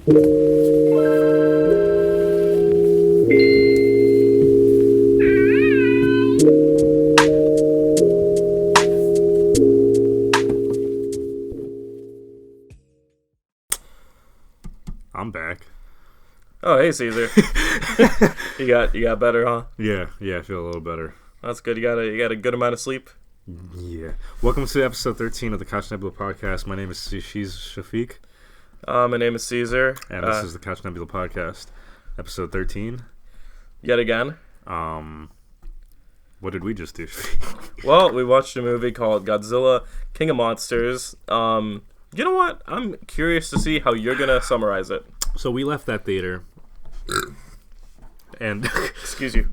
I'm back. Oh, hey, Caesar. you got better, huh? Yeah, I feel a little better. That's good. You got a good amount of sleep? Yeah. Welcome to episode 13 of the Couch Nebula podcast. My name is Shafiq. My name is Caesar. And this is the Couch Nebula podcast, episode 13. Yet again. What did we just do? Well, we watched a movie called Godzilla, King of Monsters. You know what? I'm curious to see how you're going to summarize it. So we left that theater, and excuse you,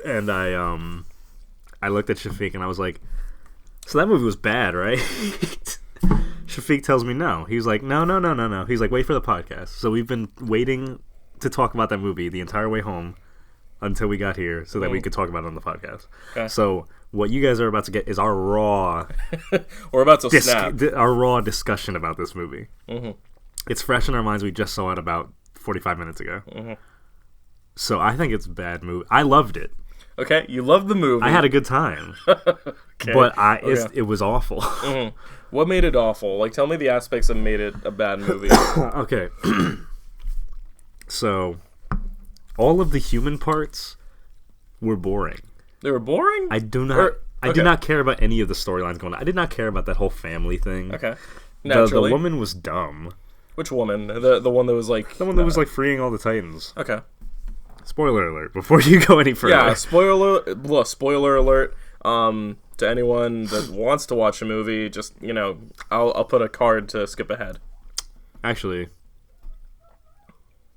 and I looked at Shafiq and I was like, so that movie was bad, right? Shafiq tells me no. He's like, no. He's like, wait for the podcast. So we've been waiting to talk about that movie the entire way home until we got here so that we could talk about it on the podcast. Okay. So what you guys are about to get is our raw we're about to snap our raw discussion about this movie. Mm-hmm. It's fresh in our minds. We just saw it about 45 minutes ago. Mm-hmm. So I think it's a bad movie. I loved it. Okay, you loved the movie. I had a good time. Okay. But it was awful. Mm-hmm. What made it awful? Like, tell me the aspects that made it a bad movie. Okay. So, all of the human parts were boring. They were boring? I do not care about any of the storylines going on. I did not care about that whole family thing. Okay. Naturally. The woman was dumb. Which woman? The one that was like... The one that was like freeing all the Titans. Okay. Spoiler alert, before you go any further. Yeah, spoiler alert. To anyone that wants to watch a movie, just, I'll put a card to skip ahead. Actually,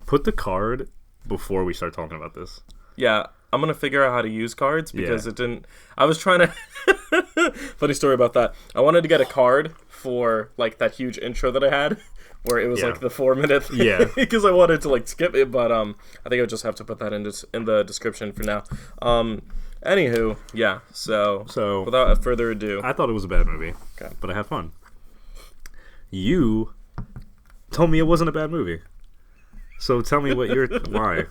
put the card before we start talking about this. Yeah, I'm going to figure out how to use cards because it didn't... I was trying to... Funny story about that. I wanted to get a card for, like, that huge intro that I had, where it was, like, the 4-minute thing. Yeah. Because I wanted to, like, skip it, but I think I'll just have to put that in the description for now. Anywho, yeah, so without further ado... I thought it was a bad movie, but I had fun. You told me it wasn't a bad movie. So tell me why.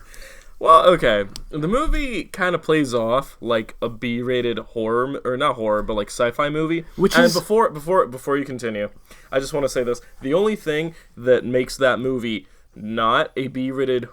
Well, okay. The movie kind of plays off like a B-rated horror, or not horror, but like sci-fi movie. Before you continue, I just want to say this: the only thing that makes that movie not a B-rated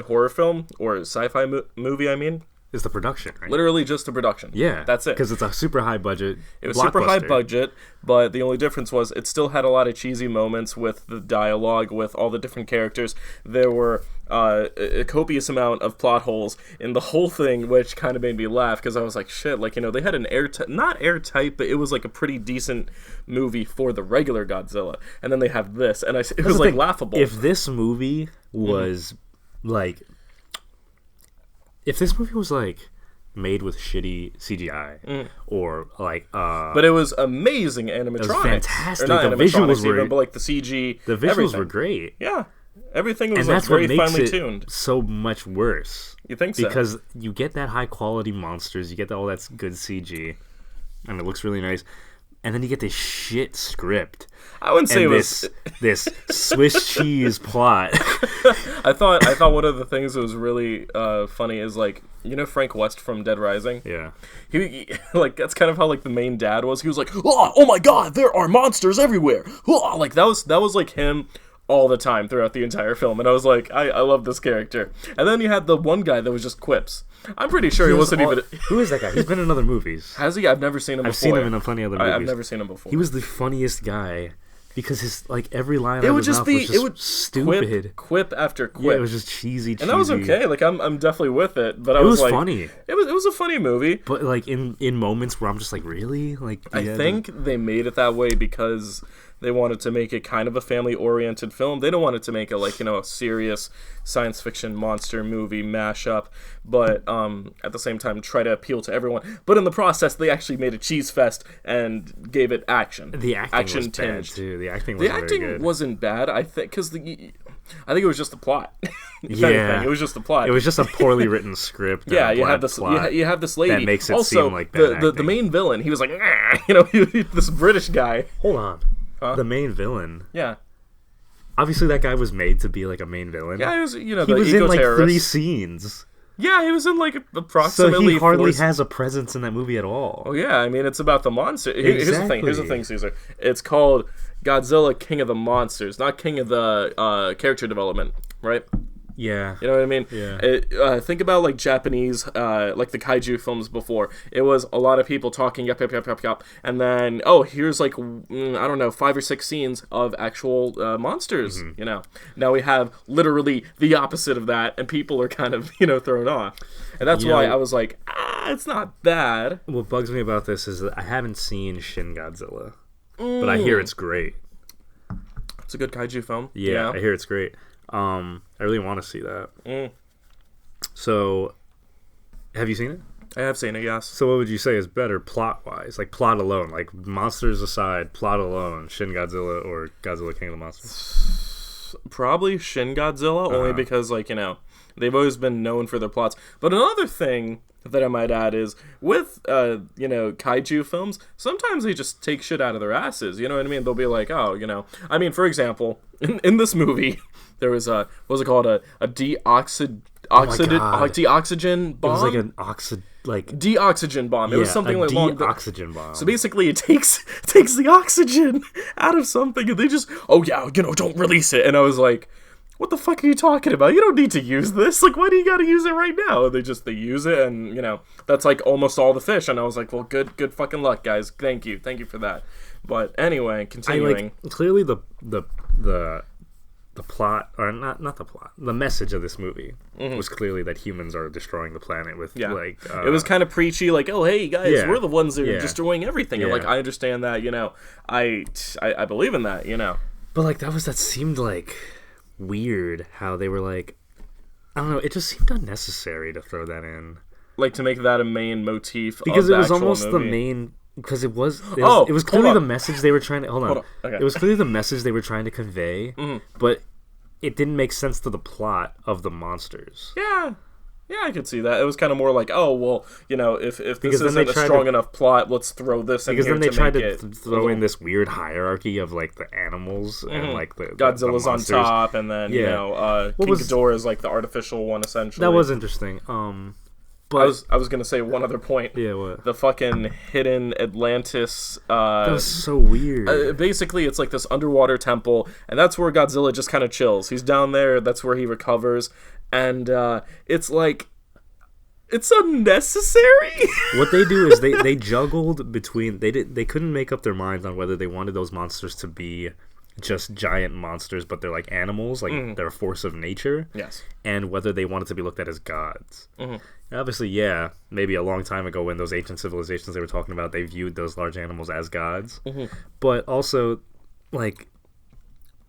horror film or sci-fi movie, I mean, is the production, right? Literally just the production. Yeah, that's it. Because it's a super high budget. It was super high budget, but the only difference was it still had a lot of cheesy moments with the dialogue, with all the different characters. There were a copious amount of plot holes in the whole thing, which kind of made me laugh because I was like, shit, like, they had an not airtight, but it was like a pretty decent movie for the regular Godzilla, and then they have this, and it was like laughable. If this movie was like. If this movie was, like, made with shitty CGI, or, like, But it was amazing animatronics. It was fantastic. Or not the visuals were... even, but, like, the CG, the visuals everything. Were great. Yeah. Everything was, and like, that's very what makes finely it tuned. So much worse. You think so? Because you get that high-quality monsters, you get all that good CG, and it looks really nice. And then you get this shit script. I wouldn't say it was this Swiss cheese plot. I thought one of the things that was really funny is, like, Frank West from Dead Rising. Yeah. He like, that's kind of how, like, the main dad was. He was like, oh my god, there are monsters everywhere. Like, that was like him all the time throughout the entire film, and I was like, I love this character. And then you had the one guy that was just quips. I'm pretty sure he wasn't even... Who is that guy? He's been in other movies. Has he? I've never seen him before. I've seen him in plenty of other movies. I've never seen him before. He was the funniest guy because his, like, every line it out would of his just mouth be was just stupid. Quip after quip. Yeah, it was just cheesy. And that was okay. Like, I'm definitely with it. But it was like, funny. It was a funny movie. But, like, in moments where I'm just like, really? Like, I think they made it that way because they wanted to make it kind of a family-oriented film. They don't want it to make it, like, a serious science fiction monster movie mashup, but at the same time try to appeal to everyone. But in the process, they actually made a cheese fest and gave it action. The acting was bad, too. The acting wasn't bad, I think, because I think it was just the plot. Yeah, it was just the plot. It was just a poorly written script. Yeah, you have this lady that makes it also, seem like bad the main villain. He was like, this British guy. Hold on. Huh? The main villain. Yeah. obviously that guy was made to be like a main villain. Yeah, he was, you know, He the was in like eco-terrorist. 3 scenes. Yeah, he was in like So approximately he hardly 4. has a presence in that movie at all. Oh yeah, I mean it's about the monster. Here's the thing. Here's the thing, Caesar. It's called Godzilla King of the Monsters, not King of the character development, right? Yeah. You know what I mean? Yeah. Think about like Japanese, like the kaiju films before. It was a lot of people talking, yup, yup, yup, yup, yup, and then here's like I don't know, 5 or 6 scenes of actual monsters. Mm-hmm. You know, now we have literally the opposite of that, and people are kind of thrown off, and that's why I was like, it's not bad. What bugs me about this is that I haven't seen Shin Godzilla, but I hear it's great. It's a good kaiju film. Yeah, I hear it's great. I really want to see that. So, have you seen it? I have seen it, yes. So what would you say is better plot-wise? Like, plot alone. Like, monsters aside, plot alone. Shin Godzilla or Godzilla King of the Monsters? Probably Shin Godzilla, only because, like, they've always been known for their plots. But another thing that I might add is, with, kaiju films, sometimes they just take shit out of their asses. You know what I mean? They'll be like, I mean, for example, in this movie, there was what was it called? A deoxygen bomb? It was like an deoxygen bomb. It was something like deoxygen bomb. So basically, it takes the oxygen out of something, and they just, don't release it. And I was like, what the fuck are you talking about? You don't need to use this. Like, why do you got to use it right now? They use it, and that's like almost all the fish. And I was like, well, good fucking luck, guys. Thank you for that. But anyway, continuing. Clearly the plot, or not the plot, the message of this movie was clearly that humans are destroying the planet with it was kind of preachy, like, oh hey guys, we're the ones that are destroying everything. And like, I understand that, I believe in that, but like that seemed like weird how they were like, I don't know, it just seemed unnecessary to throw that in, like to make that a main motif because of the it was actual almost movie. the main. Because it was clearly the message they were trying to... Hold on. Okay. It was clearly the message they were trying to convey, but it didn't make sense to the plot of the monsters. Yeah, I could see that. It was kind of more like, if this isn't a strong enough plot, let's throw this in here to make it... Because then they tried to throw in this weird hierarchy of, like, the animals and, like, the Godzilla's the on top, and then, King Ghidorah is, like, the artificial one, essentially. That was interesting. But I was gonna say one other point. Yeah, what? The fucking hidden Atlantis. That was so weird. Basically, it's like this underwater temple, and that's where Godzilla just kind of chills. He's down there. That's where he recovers, and it's like, it's unnecessary. What they do is they juggled between they couldn't make up their minds on whether they wanted those monsters to be just giant monsters, but they're like animals, like they're a force of nature. Yes. And whether they wanted to be looked at as gods. Obviously, maybe a long time ago when those ancient civilizations they were talking about, they viewed those large animals as gods. But also, like,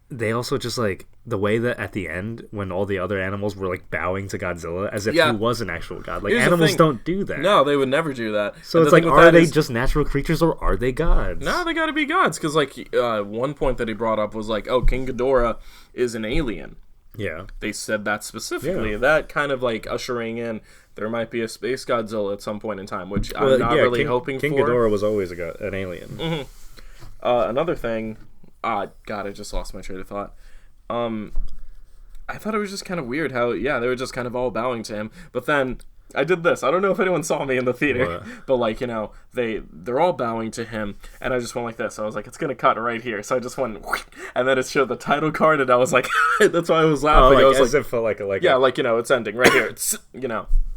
they also just, like, the way that at the end, when all the other animals were, like, bowing to Godzilla as if he was an actual god. Like, animals don't do that. No, they would never do that. So it's like, are they just natural creatures or are they gods? No, they gotta be gods. Because, like, one point that he brought up was, like, King Ghidorah is an alien. Yeah. They said that specifically. Yeah. That kind of, like, ushering in, there might be a space Godzilla at some point in time, which I'm not really hoping King for. King Ghidorah was always an alien. Another thing... God, I just lost my train of thought. I thought it was just kind of weird how, they were just kind of all bowing to him. But then I did this. I don't know if anyone saw me in the theater, but like, they're all bowing to him, and I just went like this. I was like, it's gonna cut right here. So I just went, and then it showed the title card, and I was like, that's why I was laughing. I was as like, it felt like it's ending right here. It's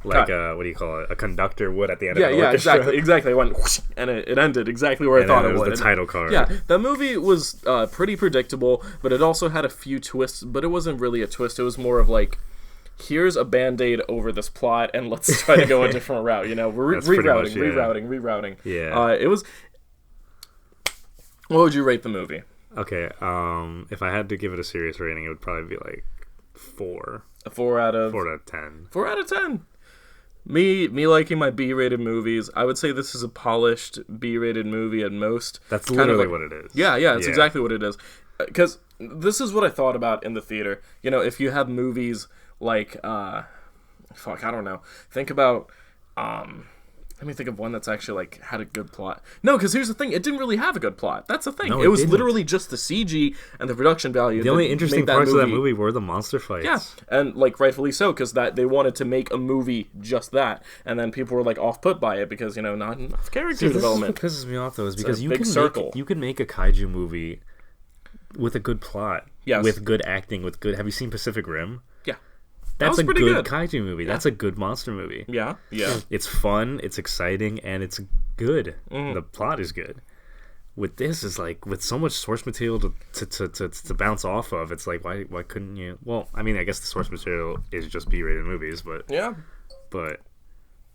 like what do you call it? A conductor would at the end of an orchestra. Exactly. It went whoosh, and it ended exactly where I thought it would. The title card. Yeah, that movie was pretty predictable, but it also had a few twists. But it wasn't really a twist. It was more of like, here's a Band-Aid over this plot, and let's try to go a different route. We're rerouting. Yeah. It was. What would you rate the movie? Okay. If I had to give it a serious rating, it would probably be like 4. A 4 out of 10. 4 out of 10. Me liking my B-rated movies, I would say this is a polished B-rated movie at most. That's literally what it is. Yeah, it's exactly what it is. Because this is what I thought about in the theater. If you have movies like, I don't know. Think about Let me think of one that's actually like had a good plot. No, because here's the thing: it didn't really have a good plot. That's the thing. No, it was didn't. literally just the CG and the production value. The only interesting parts of that movie were the monster fights. Yeah, and like rightfully so, because that they wanted to make a movie just that, and then people were like off put by it because not enough character development. This is what pisses me off though, is because you can make a kaiju movie with a good plot, with good acting, with good. Have you seen Pacific Rim? Yeah. That's a good kaiju movie. Yeah. That's a good monster movie. Yeah. It's fun, it's exciting, and it's good. The plot is good. With this, is like with so much source material to bounce off of. It's like why couldn't you? Well, I mean, I guess the source material is just B-rated movies, but But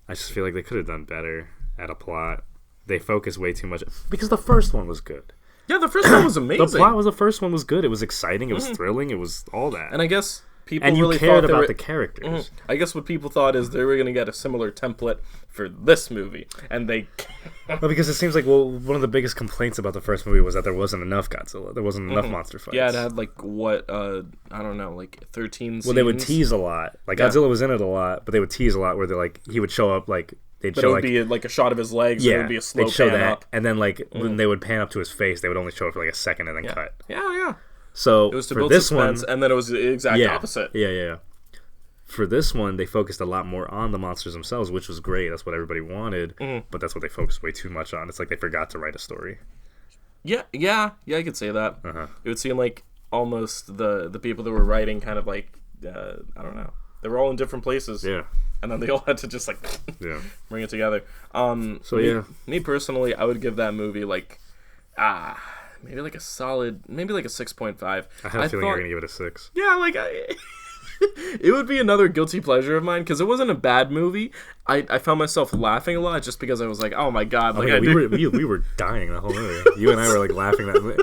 I just feel like they could have done better at a plot. They focus way too much because the first one was good. Yeah, the first one was amazing. The first one was good. It was exciting. It was thrilling. It was all that. And I guess. People and you really cared about the characters. I guess what people thought is they were going to get a similar template for this movie, and they. Well, because it seems like one of the biggest complaints about the first movie was that there wasn't enough Godzilla. There wasn't enough monster fights. Yeah, it had like I don't know, like 13 scenes. Well, they would tease a lot. Like Godzilla was in it a lot, but they would tease a lot where he would show up like. But it would be like a shot of his legs. Yeah, it would be a slow pan up, and then like when they would pan up to his face, they would only show it for like a second and then cut. Yeah. So it was to for build this suspense, one, and then it was the exact opposite. Yeah. For this one, they focused a lot more on the monsters themselves, which was great. That's what everybody wanted, but that's what they focused way too much on. It's like they forgot to write a story. Yeah, I could say that. It would seem like almost the people that were writing kind of like, I don't know. They were all in different places. Yeah. And then they all had to just like bring it together. Me personally, I would give that movie like, maybe like a solid, maybe like a 6.5. I had a feeling you were going to give it a 6. Yeah, like it would be another guilty pleasure of mine because it wasn't a bad movie. I found myself laughing a lot just because I was like, oh my god. Like, we were dying the whole movie. You and I were like laughing that movie.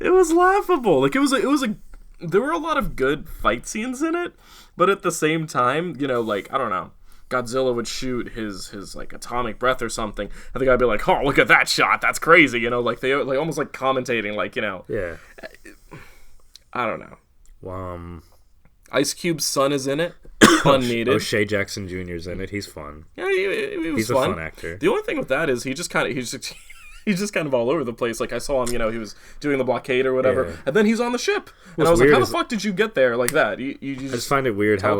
It was laughable. Like there were a lot of good fight scenes in it, but at the same time, like, I don't know. Godzilla would shoot his like atomic breath or something, and the guy'd be like, "Oh, look at that shot! That's crazy!" Like they like almost like commentating, like Yeah. I don't know. Ice Cube's son is in it, unneeded. O'Shea Jackson Jr.'s in it. He's fun. Yeah, he was He's fun. a fun actor. The only thing with that is he's just kind of all over the place. Like I saw him, he was doing the blockade or whatever, and then he's on the ship, and I was like, "How the fuck did you get there like that?" You I just find it weird how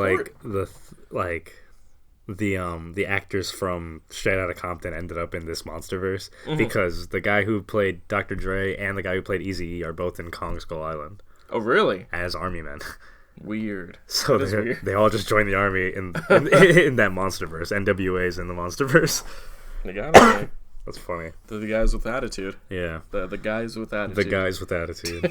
the actors from Straight Outta Compton ended up in this Monsterverse because the guy who played Dr. Dre and the guy who played Eazy-E are both in Kong Skull Island. Oh, really? As army men. Weird. So they all just joined the army in that Monsterverse. NWA's in the Monsterverse. They got it. That's funny. They're the guys with attitude. Yeah. The guys with attitude. The guys with attitude.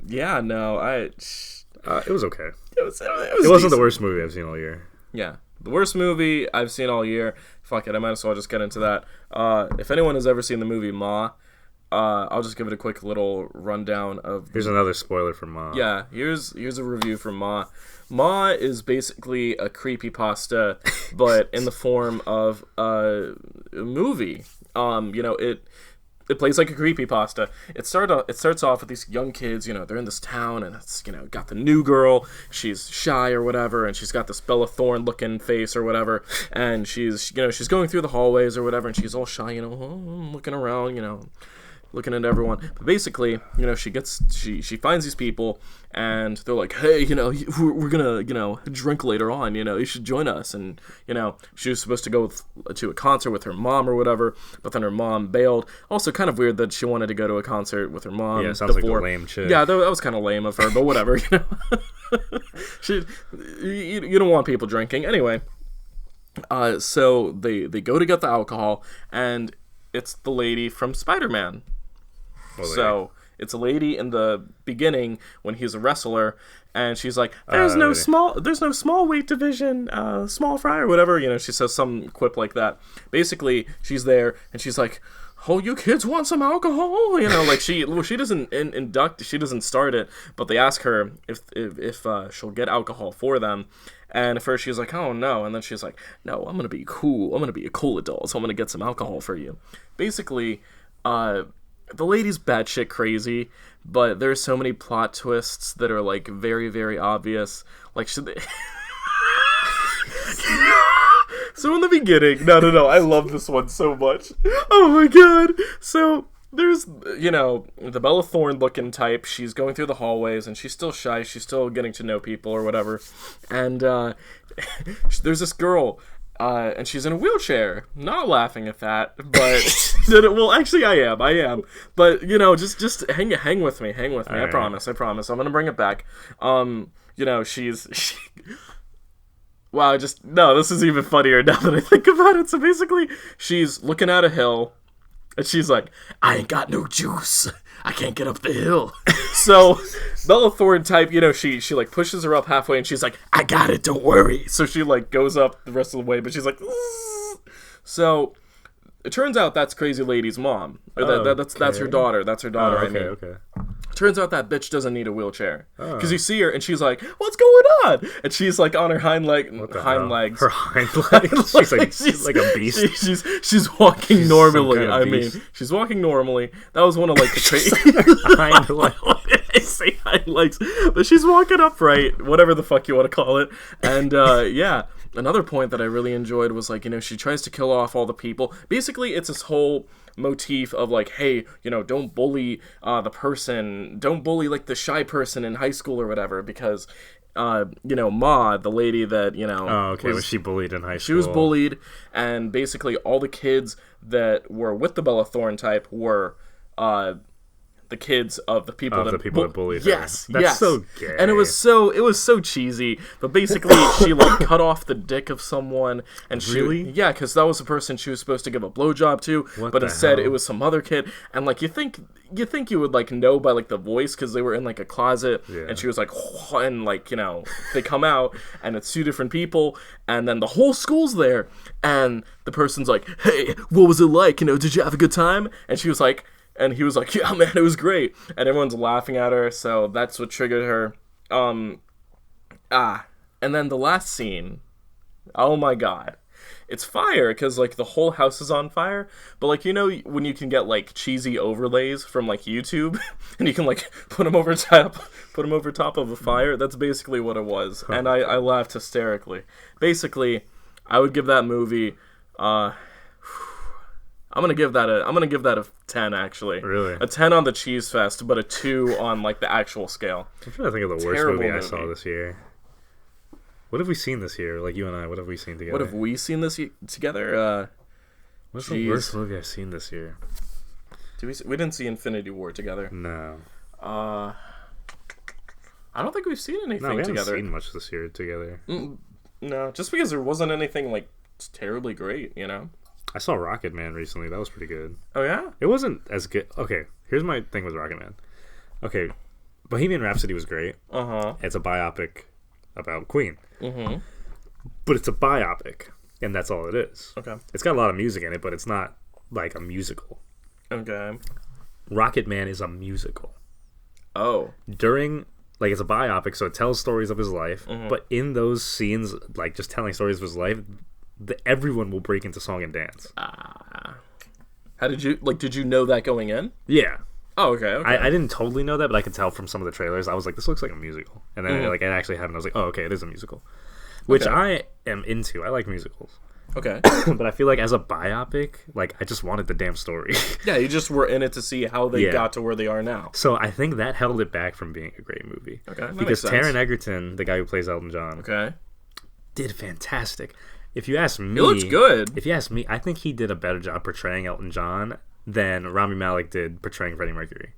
Yeah, no, it was okay. It wasn't decent. The worst movie I've seen all year. Yeah. The worst movie I've seen all year. Fuck it, I might as well just get into that. If anyone has ever seen the movie Ma, I'll just give it a quick little rundown of... Here's another spoiler for Ma. Yeah, here's a review from Ma. Ma is basically a creepypasta, but in the form of a movie. It plays like a creepypasta. It starts off with these young kids, they're in this town, and it's, got the new girl, she's shy or whatever, and she's got this Bella Thorne looking face or whatever, and she's going through the hallways or whatever, and she's all shy, looking around, looking at everyone. But basically, she finds these people, and they're like, hey, we're gonna, drink later on, you should join us. And, she was supposed to go to a concert with her mom or whatever, but then her mom bailed. Also kind of weird that she wanted to go to a concert with her mom. Yeah, sounds before. like a lame chick. Yeah, that was kind of lame of her, but whatever, you don't want people drinking. Anyway, so they go to get the alcohol, and it's the lady from Spider-Man. So it's a lady in the beginning when he's a wrestler, and she's like, "There's no small weight division, small fry or whatever." She says some quip like that. Basically, she's there and she's like, "Oh, you kids want some alcohol?" Like she doesn't she doesn't start it, but they ask her if she'll get alcohol for them. And at first she's like, "Oh no," and then she's like, "No, I'm gonna be cool. I'm gonna be a cool adult, so I'm gonna get some alcohol for you." Basically, the lady's batshit crazy, but there's so many plot twists that are like very, very obvious. Like, should they? So in the beginning, no, I love this one so much. Oh my god. So there's, the Bella Thorne looking type. She's going through the hallways, and she's still shy. She's still getting to know people or whatever. And there's this girl, and she's in a wheelchair. Not laughing at that, but well, actually, I am. But just hang with me. All I promise. I'm gonna bring it back. She's. Wow, this is even funnier now that I think about it. So basically, she's looking at a hill, and she's like, I ain't got no juice. I can't get up the hill. So, Bella Thorne type, she like pushes her up halfway, and she's like, I got it, don't worry. So she like goes up the rest of the way, but she's like, Zzz. So it turns out that's Crazy Lady's mom. Or that's her daughter. That's her daughter, Okay. Turns out that bitch doesn't need a wheelchair. Because you see her, and she's like, what's going on? And she's like on her hind legs. Her hind legs? she's like a beast. She's walking normally. She's walking normally. That was one of like the hind legs. I say hind legs. But she's walking upright, whatever the fuck you want to call it. And another point that I really enjoyed was like, she tries to kill off all the people. Basically, it's this whole motif of like, hey, don't bully don't bully like the shy person in high school or whatever, because Ma, the lady that was she bullied in high school? She was bullied, and basically all the kids that were with the Bella Thorne type were the kids of the people that bullied her. Yes, that's so gay. And it was so cheesy. But basically, she like cut off the dick of someone, and because that was the person she was supposed to give a blowjob to. But instead, it was some other kid. And like you think you would like know by like the voice, because they were in like a closet, and she was like, and like they come out, and it's two different people, and then the whole school's there, and the person's like, hey, what was it like? Did you have a good time? And she was like. And he was like, yeah, man, it was great. And everyone's laughing at her, so that's what triggered her. And then the last scene, oh my god. It's fire, because, like, the whole house is on fire. But, like, when you can get, like, cheesy overlays from, like, YouTube, and you can, like, put them over top of a fire? That's basically what it was. And I laughed hysterically. Basically, I would give that movie, I'm gonna give that a 10, actually. Really? A 10 on the Cheese Fest, but a 2 on like the actual scale. I'm trying to think of the worst movie I saw this year. What have we seen this year? Like you and I, what have we seen together? What have we seen together? What's the worst movie I've seen this year? We didn't see Infinity War together. No. I don't think we've seen anything together. We haven't seen much this year together. No, just because there wasn't anything like terribly great, I saw Rocket Man recently. That was pretty good. Oh, yeah? It wasn't as good. Okay, here's my thing with Rocket Man. Okay, Bohemian Rhapsody was great. Uh-huh. It's a biopic about Queen. Mm-hmm. But it's a biopic, and that's all it is. Okay. It's got a lot of music in it, but it's not like a musical. Okay. Rocket Man is a musical. Oh. It's a biopic, so it tells stories of his life, but in those scenes, like, just telling stories of his life, everyone will break into song and dance. How did you know that going in? Yeah. Oh, okay. I didn't totally know that, but I could tell from some of the trailers. I was like, this looks like a musical. And then it actually happened. I was like, oh, okay, it is a musical. Which I am into. I like musicals. Okay. But I feel like as a biopic, like, I just wanted the damn story. Yeah, you just were in it to see how they got to where they are now. So I think that held it back from being a great movie. Okay, that because makes sense. Taron Egerton, the guy who plays Elton John, did fantastic. If you ask me, it looks good. If you ask me, I think he did a better job portraying Elton John than Rami Malek did portraying Freddie Mercury.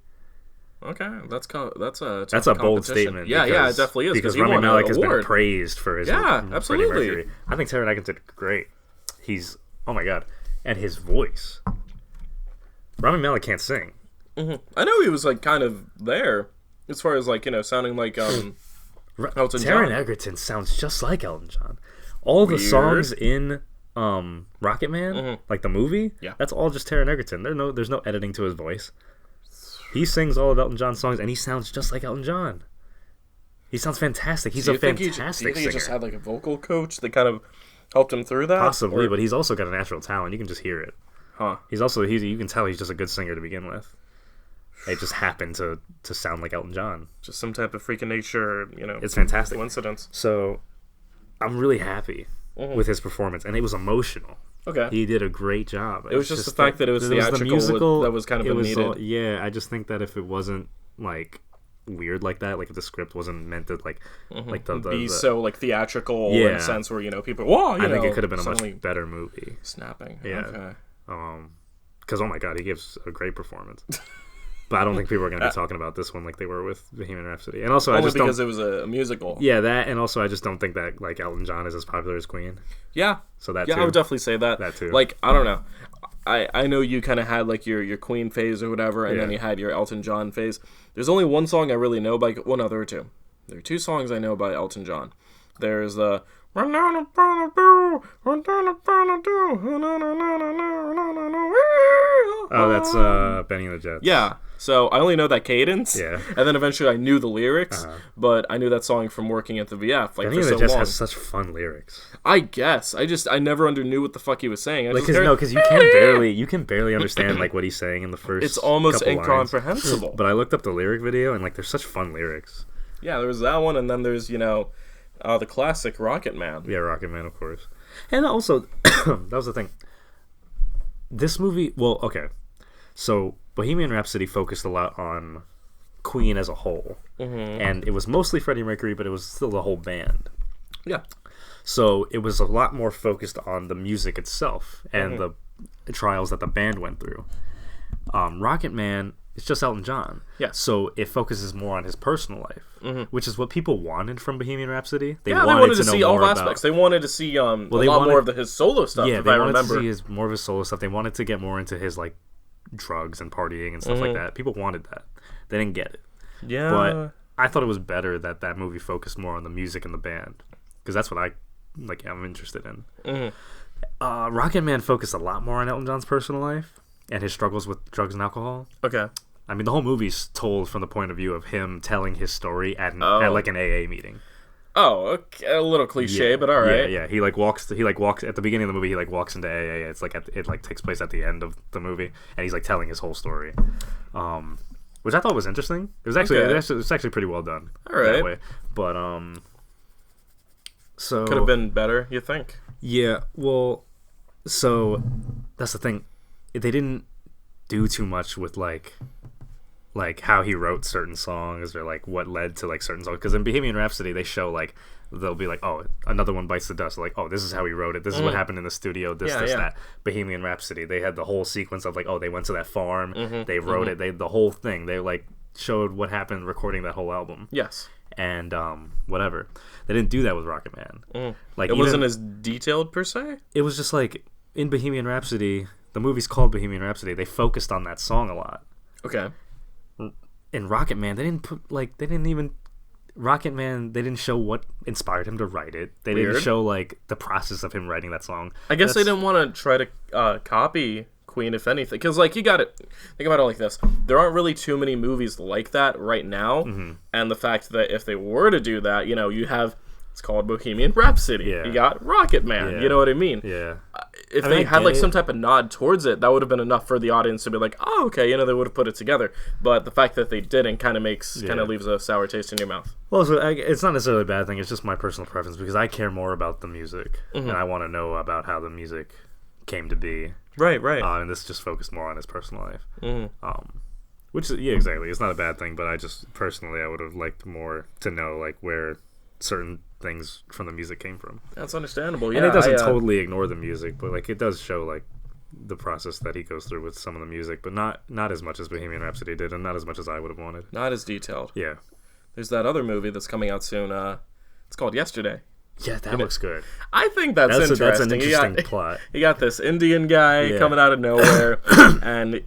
Okay, that's a bold statement. Yeah, it definitely is, because Rami Malek has been praised for his absolutely. Freddie Mercury. I think Taron Egerton did great. He's oh my god, and his voice. Rami Malek can't sing. Mm-hmm. I know he was like kind of there as far as like sounding like Elton John. Taron Egerton sounds just like Elton John. All the songs in Rocket Man, like the movie, that's all just Taron Egerton. There's no editing to his voice. He sings all of Elton John's songs, and he sounds just like Elton John. He sounds fantastic. He's a fantastic singer. He just had like a vocal coach that kind of helped him through that? Possibly, but he's also got a natural talent. You can just hear it. Huh. You can tell he's just a good singer to begin with. It just happened to sound like Elton John. Just some type of freak of nature, It's fantastic. Coincidence. So I'm really happy with his performance, and it was emotional. Okay. He did a great job. It was just the fact that it was theatrical the musical, that was kind of needed. Yeah, I just think that if it wasn't like weird like that, like if the script wasn't meant to like be so like theatrical in a sense where people, whoa, I think it could have been a much better movie. Snapping. Yeah. Okay. Because oh my god, he gives a great performance. But I don't think people are going to be talking about this one like they were with Bohemian Rhapsody. And also, only because it was a musical. Yeah, that, and also I just don't think that like Elton John is as popular as Queen. Yeah. So that. Yeah, too. I would definitely say that. That too. Like, I don't know. I know you kind of had like your Queen phase or whatever, and then you had your Elton John phase. There's only one song I really know by. Well, no, there are two. There are two songs I know by Elton John. There's the. Oh, that's Benny and the Jets. Yeah. So I only know that cadence. Yeah. And then eventually I knew the lyrics, but I knew that song from working at the VF. Like, Benny and the Jets has such fun lyrics. I guess. I never knew what the fuck he was saying. Because you can barely understand like what he's saying in the first. It's almost couple incomprehensible. Lines. But I looked up the lyric video and like there's such fun lyrics. Yeah, there was that one, and then there's the classic Rocket Man. Yeah, Rocket Man, of course. And also, that was the thing. This movie, well, okay. So, Bohemian Rhapsody focused a lot on Queen as a whole. Mm-hmm. And it was mostly Freddie Mercury, but it was still the whole band. Yeah. So, it was a lot more focused on the music itself and the trials that the band went through. Rocket Man, it's just Elton John. Yeah. So, it focuses more on his personal life, which is what people wanted from Bohemian Rhapsody. They wanted to see all aspects. They wanted to see more of his solo stuff, if I remember. To see more of his solo stuff. They wanted to get more into his, like, drugs and partying and stuff like that. People wanted that. They didn't get it. Yeah. But I thought it was better that movie focused more on the music and the band. Because that's what I'm interested in. Mm-hmm. Rocket Man focused a lot more on Elton John's personal life and his struggles with drugs and alcohol. Okay. I mean, the whole movie's told from the point of view of him telling his story at like an AA meeting. Oh, okay. A little cliche, but all right. Yeah. He walks at the beginning of the movie. He walks into AA. It's like it takes place at the end of the movie, and he's like telling his whole story, which I thought was interesting. It was actually pretty well done. All right. That way. But so could have been better, you think? Yeah. Well, so that's the thing. They didn't do too much with like how he wrote certain songs or like what led to like certain songs, because in Bohemian Rhapsody they show like they'll be like, oh, another one bites the dust, like, oh, this is how he wrote it, this is what happened in the studio, that. Bohemian Rhapsody, they had the whole sequence of like, oh, they went to that farm, they wrote it, the whole thing, they like showed what happened recording that whole album. Yes. And whatever, they didn't do that with Rocket Man. Like, it wasn't as detailed per se. It was just like in Bohemian Rhapsody, the movie's called Bohemian Rhapsody, they focused on that song a lot. Okay. In Rocket Man, they didn't show what inspired him to write it. They didn't show like the process of him writing that song. I guess they didn't want to try to copy Queen, if anything, because like, you got it. Think about it like this: there aren't really too many movies like that right now, and the fact that if they were to do that, you have, it's called Bohemian Rhapsody. Yeah. You got Rocket Man. Yeah. You know what I mean? Yeah. If they had like some type of nod towards it, that would have been enough for the audience to be like, oh, okay, they would have put it together. But the fact that they didn't kind of leaves a sour taste in your mouth. Well, so it's not necessarily a bad thing. It's just my personal preference, because I care more about the music, and I want to know about how the music came to be. Right. And this just focused more on his personal life. Which is, exactly. It's not a bad thing, but I just personally, I would have liked more to know like where certain things from the music came from. That's understandable. Yeah, and it doesn't totally ignore the music, but like it does show like the process that he goes through with some of the music, but not as much as Bohemian Rhapsody did, and not as much as I would have wanted. Not as detailed. Yeah. There's that other movie that's coming out soon. It's called Yesterday. Yeah, that looks good. I think that's interesting. That's an interesting plot. You got this Indian guy coming out of nowhere, and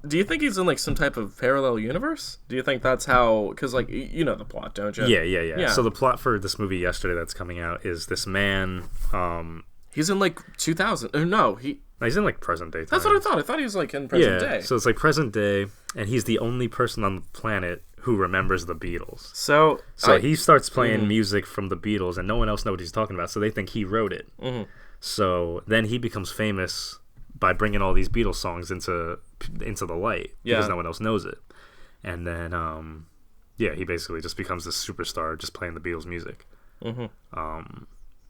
do you think he's in like some type of parallel universe? Do you think that's how? Because like, you know the plot, don't you? Yeah. So the plot for this movie Yesterday that's coming out is this man. He's in like 2000. Or no, he's in like present day time. That's what I thought. I thought he was like in present day. So it's like present day, and he's the only person on the planet who remembers the Beatles. So he starts playing music from the Beatles, and no one else knows what he's talking about. So they think he wrote it. So then he becomes famous by bringing all these Beatles songs into the light, because no one else knows it. And then he basically just becomes this superstar just playing the Beatles music.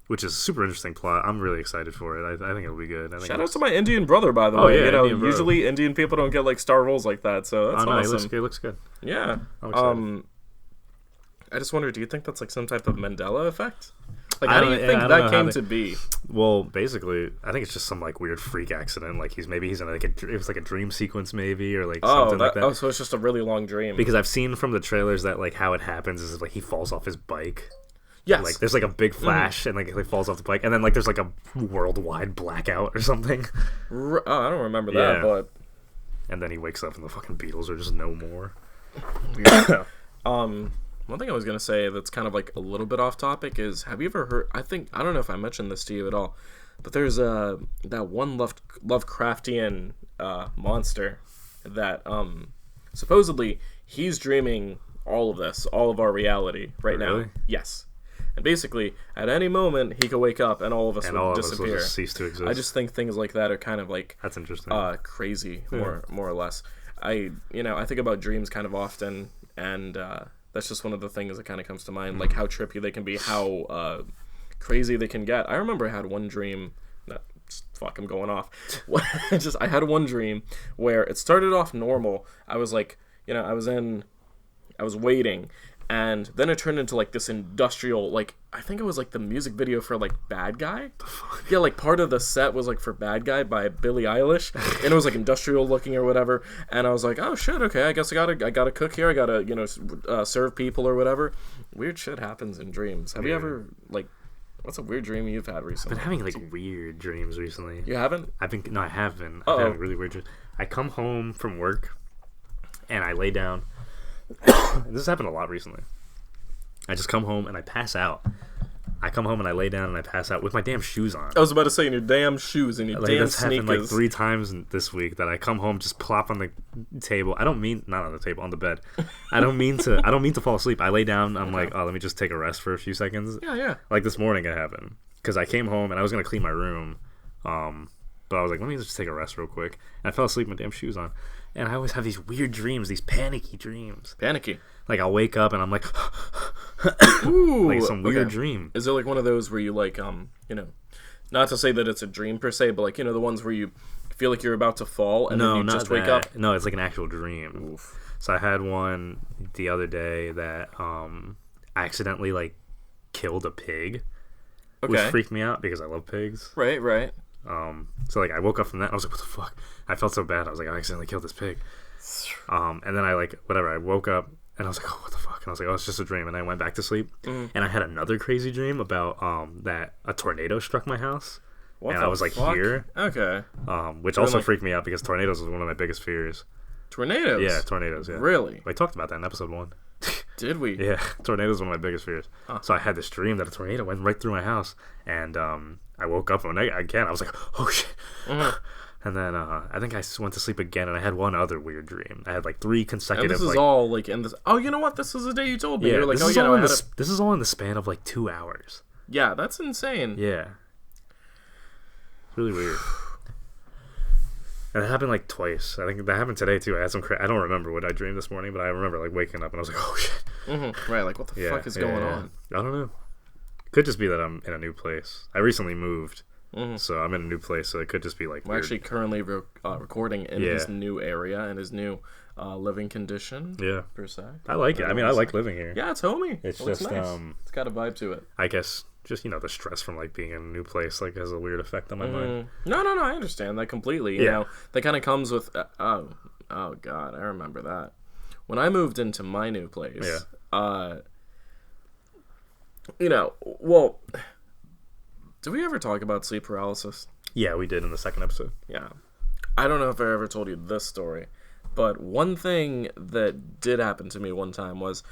which is a super interesting plot. I'm really excited for it. I think it'll be good. Shout out to my Indian brother, by the way. Yeah, you know, Indian usually Indian people don't get like star roles like that, so that's awesome. He looks good. Yeah. I'm excited. I just wonder, do you think that's like some type of Mandela effect? Like, how do you think that came to be? Well, basically, I think it's just some like weird freak accident. Like he's in like it was like a dream sequence maybe, or like something like that. Oh, so it's just a really long dream. Because I've seen from the trailers that like how it happens is like he falls off his bike. Yes. Like there's like a big flash and like he falls off the bike, and then like there's like a worldwide blackout or something. I don't remember that, but and then he wakes up and the fucking Beatles are just no more. One thing I was going to say that's kind of like a little bit off topic is, have you ever heard, I don't know if I mentioned this to you at all, but there's that one Lovecraftian monster that supposedly he's dreaming all of this, all of our reality right now. Yes. And basically, at any moment, he could wake up and all of us would disappear. Will just cease to exist. I just think things like that are kind of like... That's interesting. Crazy, more or less. I think about dreams kind of often, and... that's just one of the things that kind of comes to mind, like how trippy they can be, how crazy they can get. I remember I had one dream. I'm going off. I had one dream where it started off normal. I was like, I was waiting, and then it turned into like this industrial, like I think it was like the music video for like Bad Guy. Yeah, like part of the set was like for Bad Guy by Billie Eilish, and it was like industrial looking or whatever. And I was like, oh shit, okay, I guess I gotta cook here. I gotta serve people or whatever. Weird shit happens in dreams. Have you ever like? What's a weird dream you've had recently? I've been having like weird dreams recently. You haven't? I have been. I've had really weird dreams. I come home from work, and I lay down. This has happened a lot recently. I just come home and I pass out. I come home and I lay down and I pass out with my damn shoes on. I was about to say, in your damn shoes and your damn that's sneakers. Happened like 3 times this week that I come home, just plop on the table. I don't mean not on the table, on the bed. I don't mean to fall asleep. I lay down. I'm like, oh, let me just take a rest for a few seconds. Yeah. Like this morning it happened because I came home and I was gonna clean my room, but I was like, let me just take a rest real quick. And I fell asleep with my damn shoes on. And I always have these weird dreams, these panicky dreams. Panicky. Like I'll wake up and I'm like, ooh, like some weird dream. Is it like one of those where you like, not to say that it's a dream per se, but like, the ones where you feel like you're about to fall and then you just wake up? No, it's like an actual dream. Oof. So I had one the other day that I accidentally like killed a pig, which freaked me out because I love pigs. Right. So like I woke up from that and I was like, what the fuck? I felt so bad. I was like, I accidentally killed this pig. And then I woke up and I was like, oh, what the fuck? And I was like, oh, it's just a dream. And I went back to sleep. And I had another crazy dream about that a tornado struck my house. And I was like, here. Okay. Which also freaked me out because tornadoes was one of my biggest fears. Tornadoes? Yeah, tornadoes, yeah. Really? I talked about that in episode 1. Did we? Yeah, tornadoes were one of my biggest fears. Huh. So I had this dream that a tornado went right through my house. And I woke up and I was like, oh shit. And then I think I went to sleep again, and I had one other weird dream. I had like 3 consecutive. And this is all like in this. Oh, you know what? This is the day you told me. Yeah, you're like, this is all in the span of like 2 hours. Yeah, that's insane. Yeah, really weird. And it happened like twice. I think that happened today too. I had some. I don't remember what I dreamed this morning, but I remember like waking up and I was like, oh shit. Right, like what the fuck is going on? I don't know. Could just be that I'm in a new place. I recently moved. So I'm in a new place, so it could just be like we're weird. Actually currently recording in his new area and his new living condition. Yeah, per se. I like it. I mean, I like living here. Yeah, it's homey. It's just nice. It's got a vibe to it. I guess just the stress from like being in a new place like has a weird effect on my mind. No, I understand that completely. You know, that kind of comes with oh god, I remember that when I moved into my new place. Well. Did we ever talk about sleep paralysis? Yeah, we did in the 2nd episode. Yeah. I don't know if I ever told you this story, but one thing that did happen to me one time was,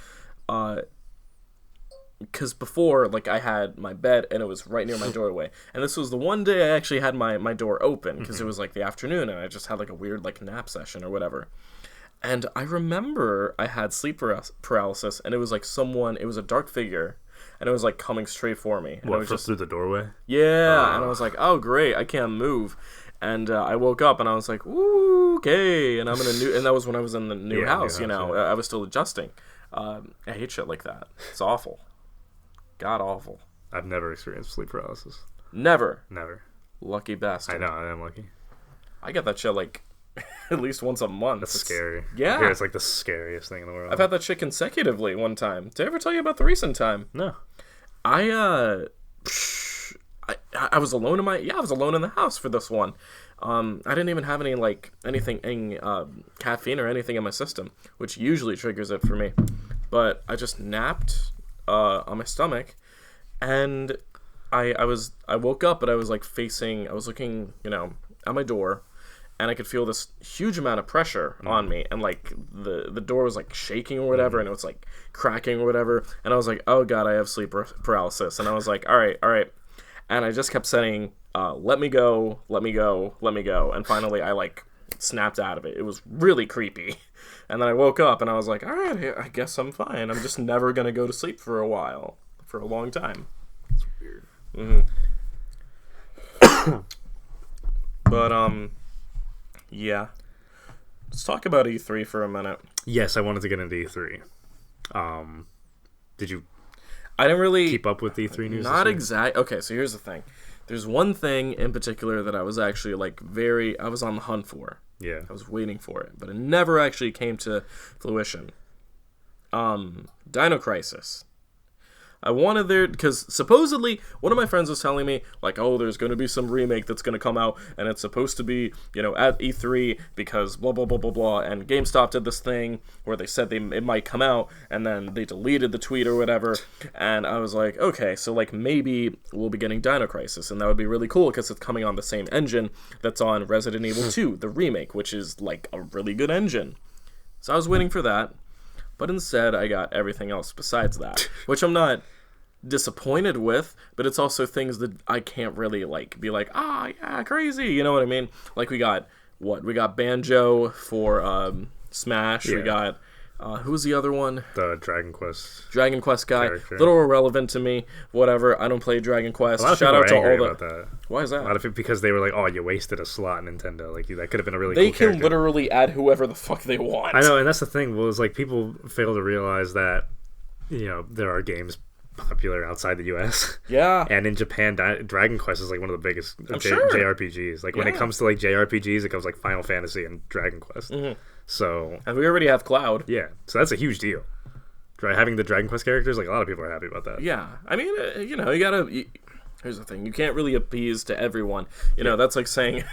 because before, like, I had my bed and it was right near my doorway, and this was the one day I actually had my door open, because it was, like, the afternoon, and I just had, like, a weird, like, nap session or whatever. And I remember I had sleep paralysis, and it was, like, it was a dark figure, and it was like coming straight for me. And what, it was just through the doorway? Yeah, and I was like, oh great, I can't move. And I woke up and I was like, ooh, okay. And I'm in a new, and that was when I was in the new house. I was still adjusting. I hate shit like that. It's awful. God awful. I've never experienced sleep paralysis. Never. Never. Lucky bastard. I know, I am lucky. I get that shit like at least once a month. That's scary. Yeah. I hear it's like the scariest thing in the world. I've had that shit consecutively one time. Did I ever tell you about the recent time? No. I was alone in I was alone in the house for this one. I didn't even have any caffeine or anything in my system, which usually triggers it for me. But I just napped on my stomach, and I woke up, but I was like I was looking, at my door, and I could feel this huge amount of pressure on me, and like the door was like shaking or whatever, and it was like cracking or whatever, and I was like, oh god, I have sleep paralysis, and I was like, all right, and I just kept saying, let me go, and finally I like snapped out of it. It was really creepy, and then I woke up and I was like, all right, I guess I'm fine. I'm just never gonna go to sleep for a long time. That's weird. But yeah. Let's talk about E3 for a minute. Yes, I wanted to get into E3. Did you I didn't really keep up with E3 news? Not exact. Okay, so here's the thing. There's one thing in particular that I was actually I was on the hunt for. Yeah. I was waiting for it, but it never actually came to fruition. Dino Crisis. I wanted there, because supposedly, one of my friends was telling me, like, oh, there's going to be some remake that's going to come out, and it's supposed to be, at E3, because blah, blah, blah, blah, blah, and GameStop did this thing where they said it might come out, and then they deleted the tweet or whatever, and I was like, okay, so, maybe we'll be getting Dino Crisis, and that would be really cool, because it's coming on the same engine that's on Resident Evil 2, the remake, which is, a really good engine. So I was waiting for that, but instead I got everything else besides that, which I'm not disappointed with, but it's also things that I can't really be like, yeah, crazy, you know what I mean? We got Banjo for Smash. Yeah. We got who was the other one? The Dragon Quest guy. Character. Little irrelevant to me. Whatever. I don't play Dragon Quest. A lot of Shout out to all about that. Why is that? A lot of it because they were like, oh, you wasted a slot, Nintendo. That could have been a really They cool can character. literally add whoever the fuck they want. I know, and that's the thing. Was people fail to realize that there are games popular outside the U.S. Yeah. And in Japan, Dragon Quest is one of the biggest sure. JRPGs. When it comes to JRPGs, it comes Final Fantasy and Dragon Quest. Mm-hmm. So, and we already have Cloud. Yeah, so that's a huge deal. Having the Dragon Quest characters, a lot of people are happy about that. Yeah, I mean, you gotta. Here's the thing: you can't really appease to everyone. That's like saying,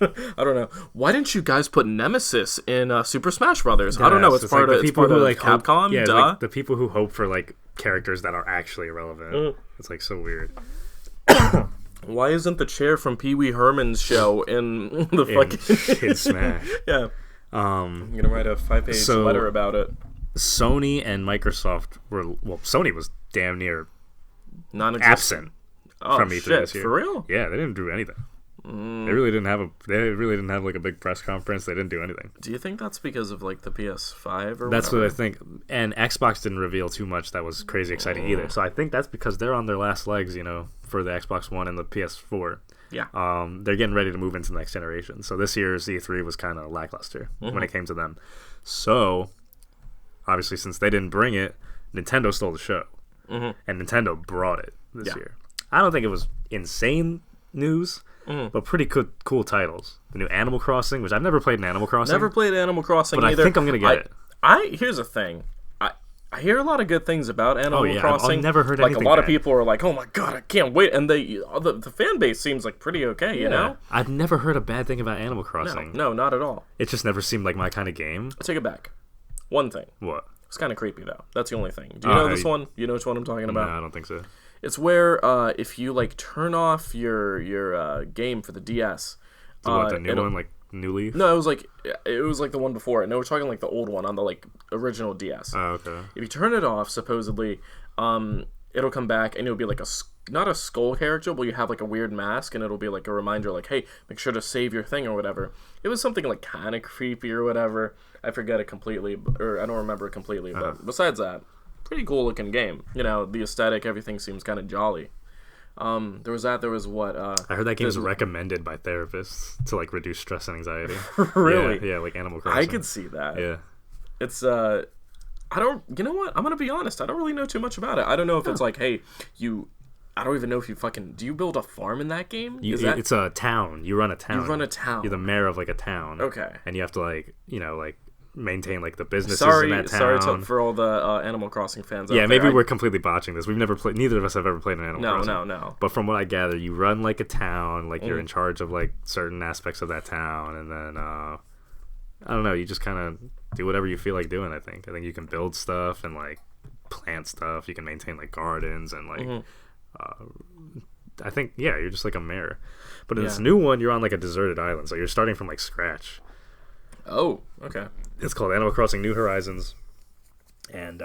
I don't know, why didn't you guys put Nemesis in Super Smash Brothers? I don't know. It's part of Capcom. Yeah, duh. The people who hope for characters that are actually irrelevant. It's so weird. Why isn't the chair from Pee Wee Herman's show in the fucking in Smash? Yeah. I'm gonna write a 5-page letter about it. Sony and Microsoft Sony was damn near absent from E3 this year. For real? Yeah, they didn't do anything. They really didn't have a big press conference. They didn't do anything. Do you think that's because of the PS5 or That's whatever? what I think. And Xbox didn't reveal too much that was crazy exciting either. So I think that's because they're on their last legs, for the Xbox One and the PS4. Yeah. They're getting ready to move into the next generation. So this year's E3 was kind of lackluster when it came to them. So obviously, since they didn't bring it, Nintendo stole the show. And Nintendo brought it this year. I don't think it was insane news, but pretty cool titles. The new Animal Crossing, which I've never played in Animal Crossing. Never played Animal Crossing but either. I think I'm going to get it. Here's the thing. I hear a lot of good things about Animal Crossing. I've never heard anything a lot of bad. people are like, oh my god, I can't wait. And the fan base seems pretty okay, you know? I've never heard a bad thing about Animal Crossing. No, not at all. It just never seemed like my kind of game. I'll take it back. One thing. What? It's kind of creepy, though. That's the only thing. Do you know this one? You know which one I'm talking about? No, I don't think so. It's where if you turn off your game for the DS. The new one, New Leaf? No, it was the one before it. No, we're talking the old one on the original DS. Oh, okay. If you turn it off, supposedly, it'll come back and it'll be not a skull character, but you have a weird mask, and it'll be a reminder, hey, make sure to save your thing or whatever. It was something kind of creepy or whatever. I forget it completely, or I don't remember it completely. But besides that, pretty cool looking game. The aesthetic, everything seems kind of jolly. There was what? I heard that game's recommended by therapists to reduce stress and anxiety. Really? Yeah, Animal Crossing. I could see that. Yeah. It's I don't. You know what? I'm gonna be honest. I don't really know too much about it. I don't know if it's hey, you I don't even know if you fucking... Do you build a farm in that game? It's a town. You run a town. You run a town. You're the mayor of, like, a town. Okay. And you have to, like, you know, like, maintain, like, the businesses in that town. Sorry for all the Animal Crossing fans out there. maybe we're completely botching this. We've never played... Neither of us have ever played an Animal Crossing. No. But from what I gather, you run, like, a town. Like, you're in charge of, like, certain aspects of that town. And then, I don't know. You just kind of do whatever you feel like doing, I think. I think you can build stuff and, like, plant stuff. You can maintain, like, gardens and, like... I think, you're just like a mayor. But in this new one, you're on like a deserted island, so you're starting from like scratch. Oh, okay. It's called Animal Crossing New Horizons. And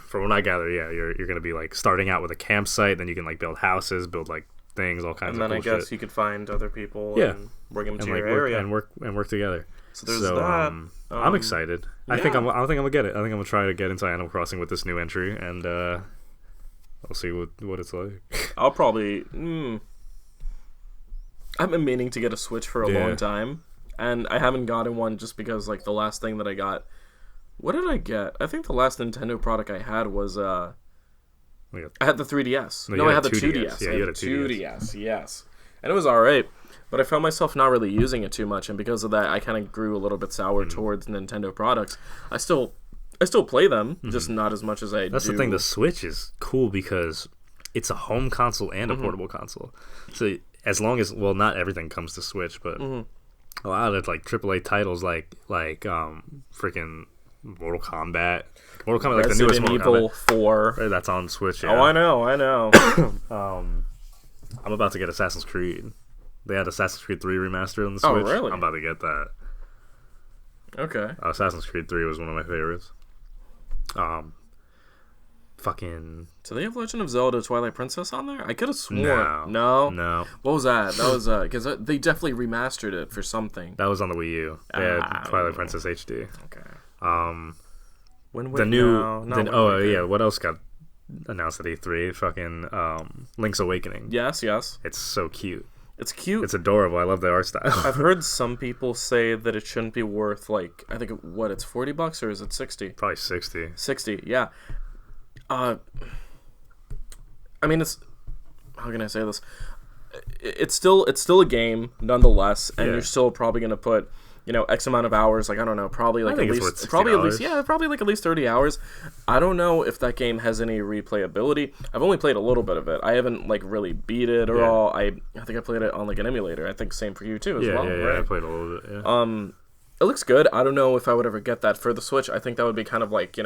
from what I gather, you're going to be like starting out with a campsite, then you can like build houses, build like things, all kinds of cool shit. And then I guess you could find other people and bring them to your area. And work together. So there's that. I'm excited. I think I'm going to get it. I think I'm going to try to get into Animal Crossing with this new entry, and I'll see what it's like. I'll probably... I've been meaning to get a Switch for a long time, and I haven't gotten one just because, like, the last thing that I got... What did I get? I think the last Nintendo product I had was, I had the 3DS. No, I had the 2DS. Yeah, I you had had a 2DS, yes. And it was alright, but I found myself not really using it too much, and because of that, I kind of grew a little bit sour towards Nintendo products. I still play them, just not as much as I do. That's the thing. The Switch is cool because it's a home console and a portable console. So as long as not everything comes to Switch, but a lot of like AAA titles like freaking Mortal Kombat, like the newest Mortal Evil Kombat 4. Right, that's on Switch. Yeah. Oh, I know. I'm about to get Assassin's Creed. They had Assassin's Creed 3 remastered on the Switch. Oh, really? I'm about to get that. Okay. Assassin's Creed 3 was one of my favorites. Fucking... Do they have Legend of Zelda Twilight Princess on there? I could have sworn. No. What was that? That was, because they definitely remastered it for something. That was on the Wii U. They had Twilight Princess HD. Okay. What else got announced at E3? Fucking Link's Awakening. Yes. It's so cute. It's cute. It's adorable. I love the art style. I've heard some people say that it shouldn't be worth, like, I think, it's $40 or is it 60? Probably 60. 60, yeah. I mean, it's... How can I say this? It's still a game, nonetheless, and you're still probably going to put, X amount of hours, like, I don't know, probably like at least... Probably like at least 30 hours. I don't know if that game has any replayability. I've only played a little bit of it. I haven't, like, really beat it or all. I think I played it on, like, an emulator. I think same for you, too, as well, right? I played a little bit, yeah. It looks good. I don't know if I would ever get that for the Switch. I think that would be kind of like,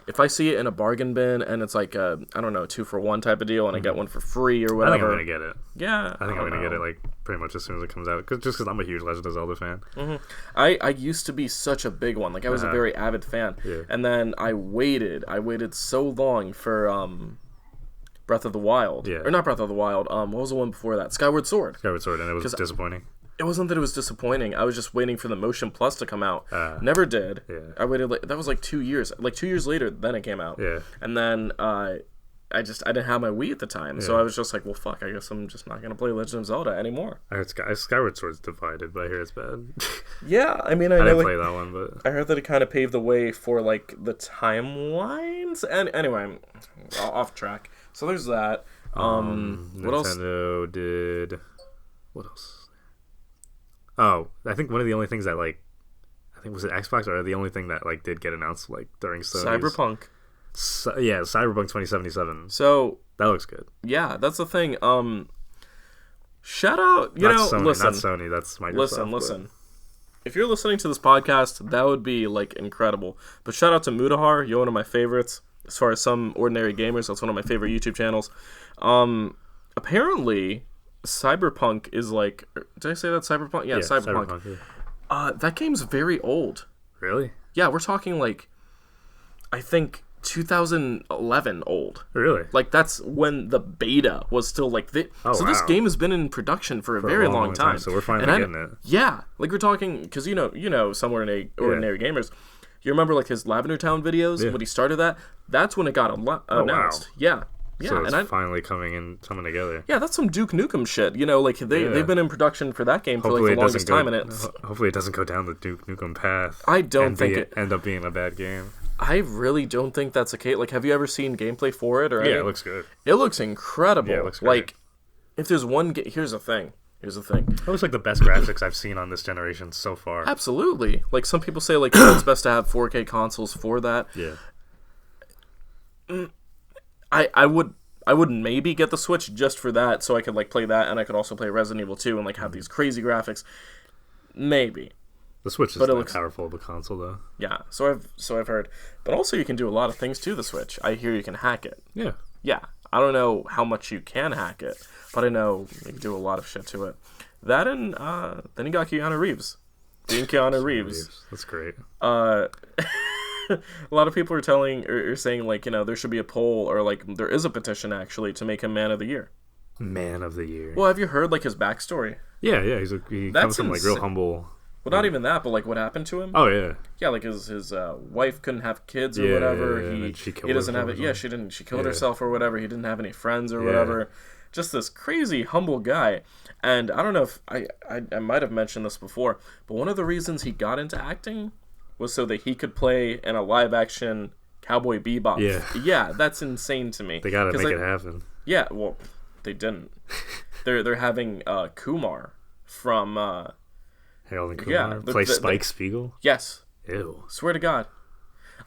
if I see it in a bargain bin and it's like a, I don't know, 2-for-1 type of deal and I get one for free or whatever. I think I'm going to get it. Yeah. I think I'm going to get it, like, pretty much as soon as it comes out. Just because I'm a huge Legend of Zelda fan. I used to be such a big one. Like, I was a very avid fan. Yeah. And then I waited so long for Breath of the Wild. Yeah. Or not Breath of the Wild. What was the one before that? Skyward Sword. And it was disappointing. It wasn't that it was disappointing. I was just waiting for the Motion Plus to come out. Never did. Yeah. I waited. That was like 2 years. Like 2 years later, then it came out. Yeah. And then I didn't have my Wii at the time, so I was just like, well, fuck. I guess I'm just not gonna play Legend of Zelda anymore. I heard Skyward Sword's divided, but I hear it's bad. Yeah, I mean, I didn't know, play that one, but I heard that it kind of paved the way for like the timelines. And anyway, I'm off track. So there's that. What else? Nintendo did. What else? Oh, I think one of the only things that, like, I think, was it Xbox, or the only thing that, like, did get announced, like, during Sony's... Cyberpunk. Cyberpunk 2077. So... That looks good. Yeah, that's the thing. Shout out, Sony, listen. Not Sony, that's Microsoft. Listen. If you're listening to this podcast, that would be, like, incredible. But shout out to Mutahar, you're one of my favorites. As far as some ordinary gamers, that's one of my favorite YouTube channels. Apparently... Cyberpunk is like... Did I say that? Cyberpunk? Yeah, Cyberpunk. That game's very old. Really? Yeah, we're talking like... I think 2011 old. Really? Like, that's when the beta was still like... This game has been in production for a very long time. So we're finally getting it. Yeah. Like, we're talking... Because, some ordinary gamers... You remember, like, his Lavender Town videos? When he started that? That's when it got announced. Wow. Yeah, so it's finally coming together. Yeah, that's some Duke Nukem shit. Like they've been in production for that game for like the longest time, and it's hopefully it doesn't go down the Duke Nukem path. I don't think it end up being a bad game. I really don't think that's the case. Like, have you ever seen gameplay for it? Or Yeah, it looks good. It looks incredible. Yeah, it looks great. Like, if there's one... Here's the thing. It looks like the best graphics I've seen on this generation so far. Absolutely. Like, some people say, like, it's best to have 4K consoles for that. Yeah. I would maybe get the Switch just for that, so I could, like, play that, and I could also play Resident Evil 2 and, like, have these crazy graphics. Maybe. The Switch is not powerful of a console, though. Yeah, so I've heard. But also, you can do a lot of things to the Switch. I hear you can hack it. Yeah. Yeah. I don't know how much you can hack it, but I know you can do a lot of shit to it. That and then you got Keanu Reeves. Being Keanu Reeves. That's great. A lot of people are saying, like, you know, there should be a poll, or, like, there is a petition, actually, to make him Man of the Year. Man of the Year. Well, have you heard, like, his backstory? Yeah, he comes from, like, real humble... Well, not even that, but, like, what happened to him? Oh, yeah. Yeah, like, his wife couldn't have kids or whatever. Yeah, He doesn't have it. Yeah, she didn't. She killed herself or whatever. He didn't have any friends or whatever. Just this crazy, humble guy. And I don't know if... I might have mentioned this before, but one of the reasons he got into acting was so that he could play in a live-action Cowboy Bebop. Yeah. Yeah, that's insane to me. They gotta make it happen. Yeah, well, they didn't. They're having Kumar from... Harold and Kumar play Spike Spiegel? Yes. Ew. Swear to God.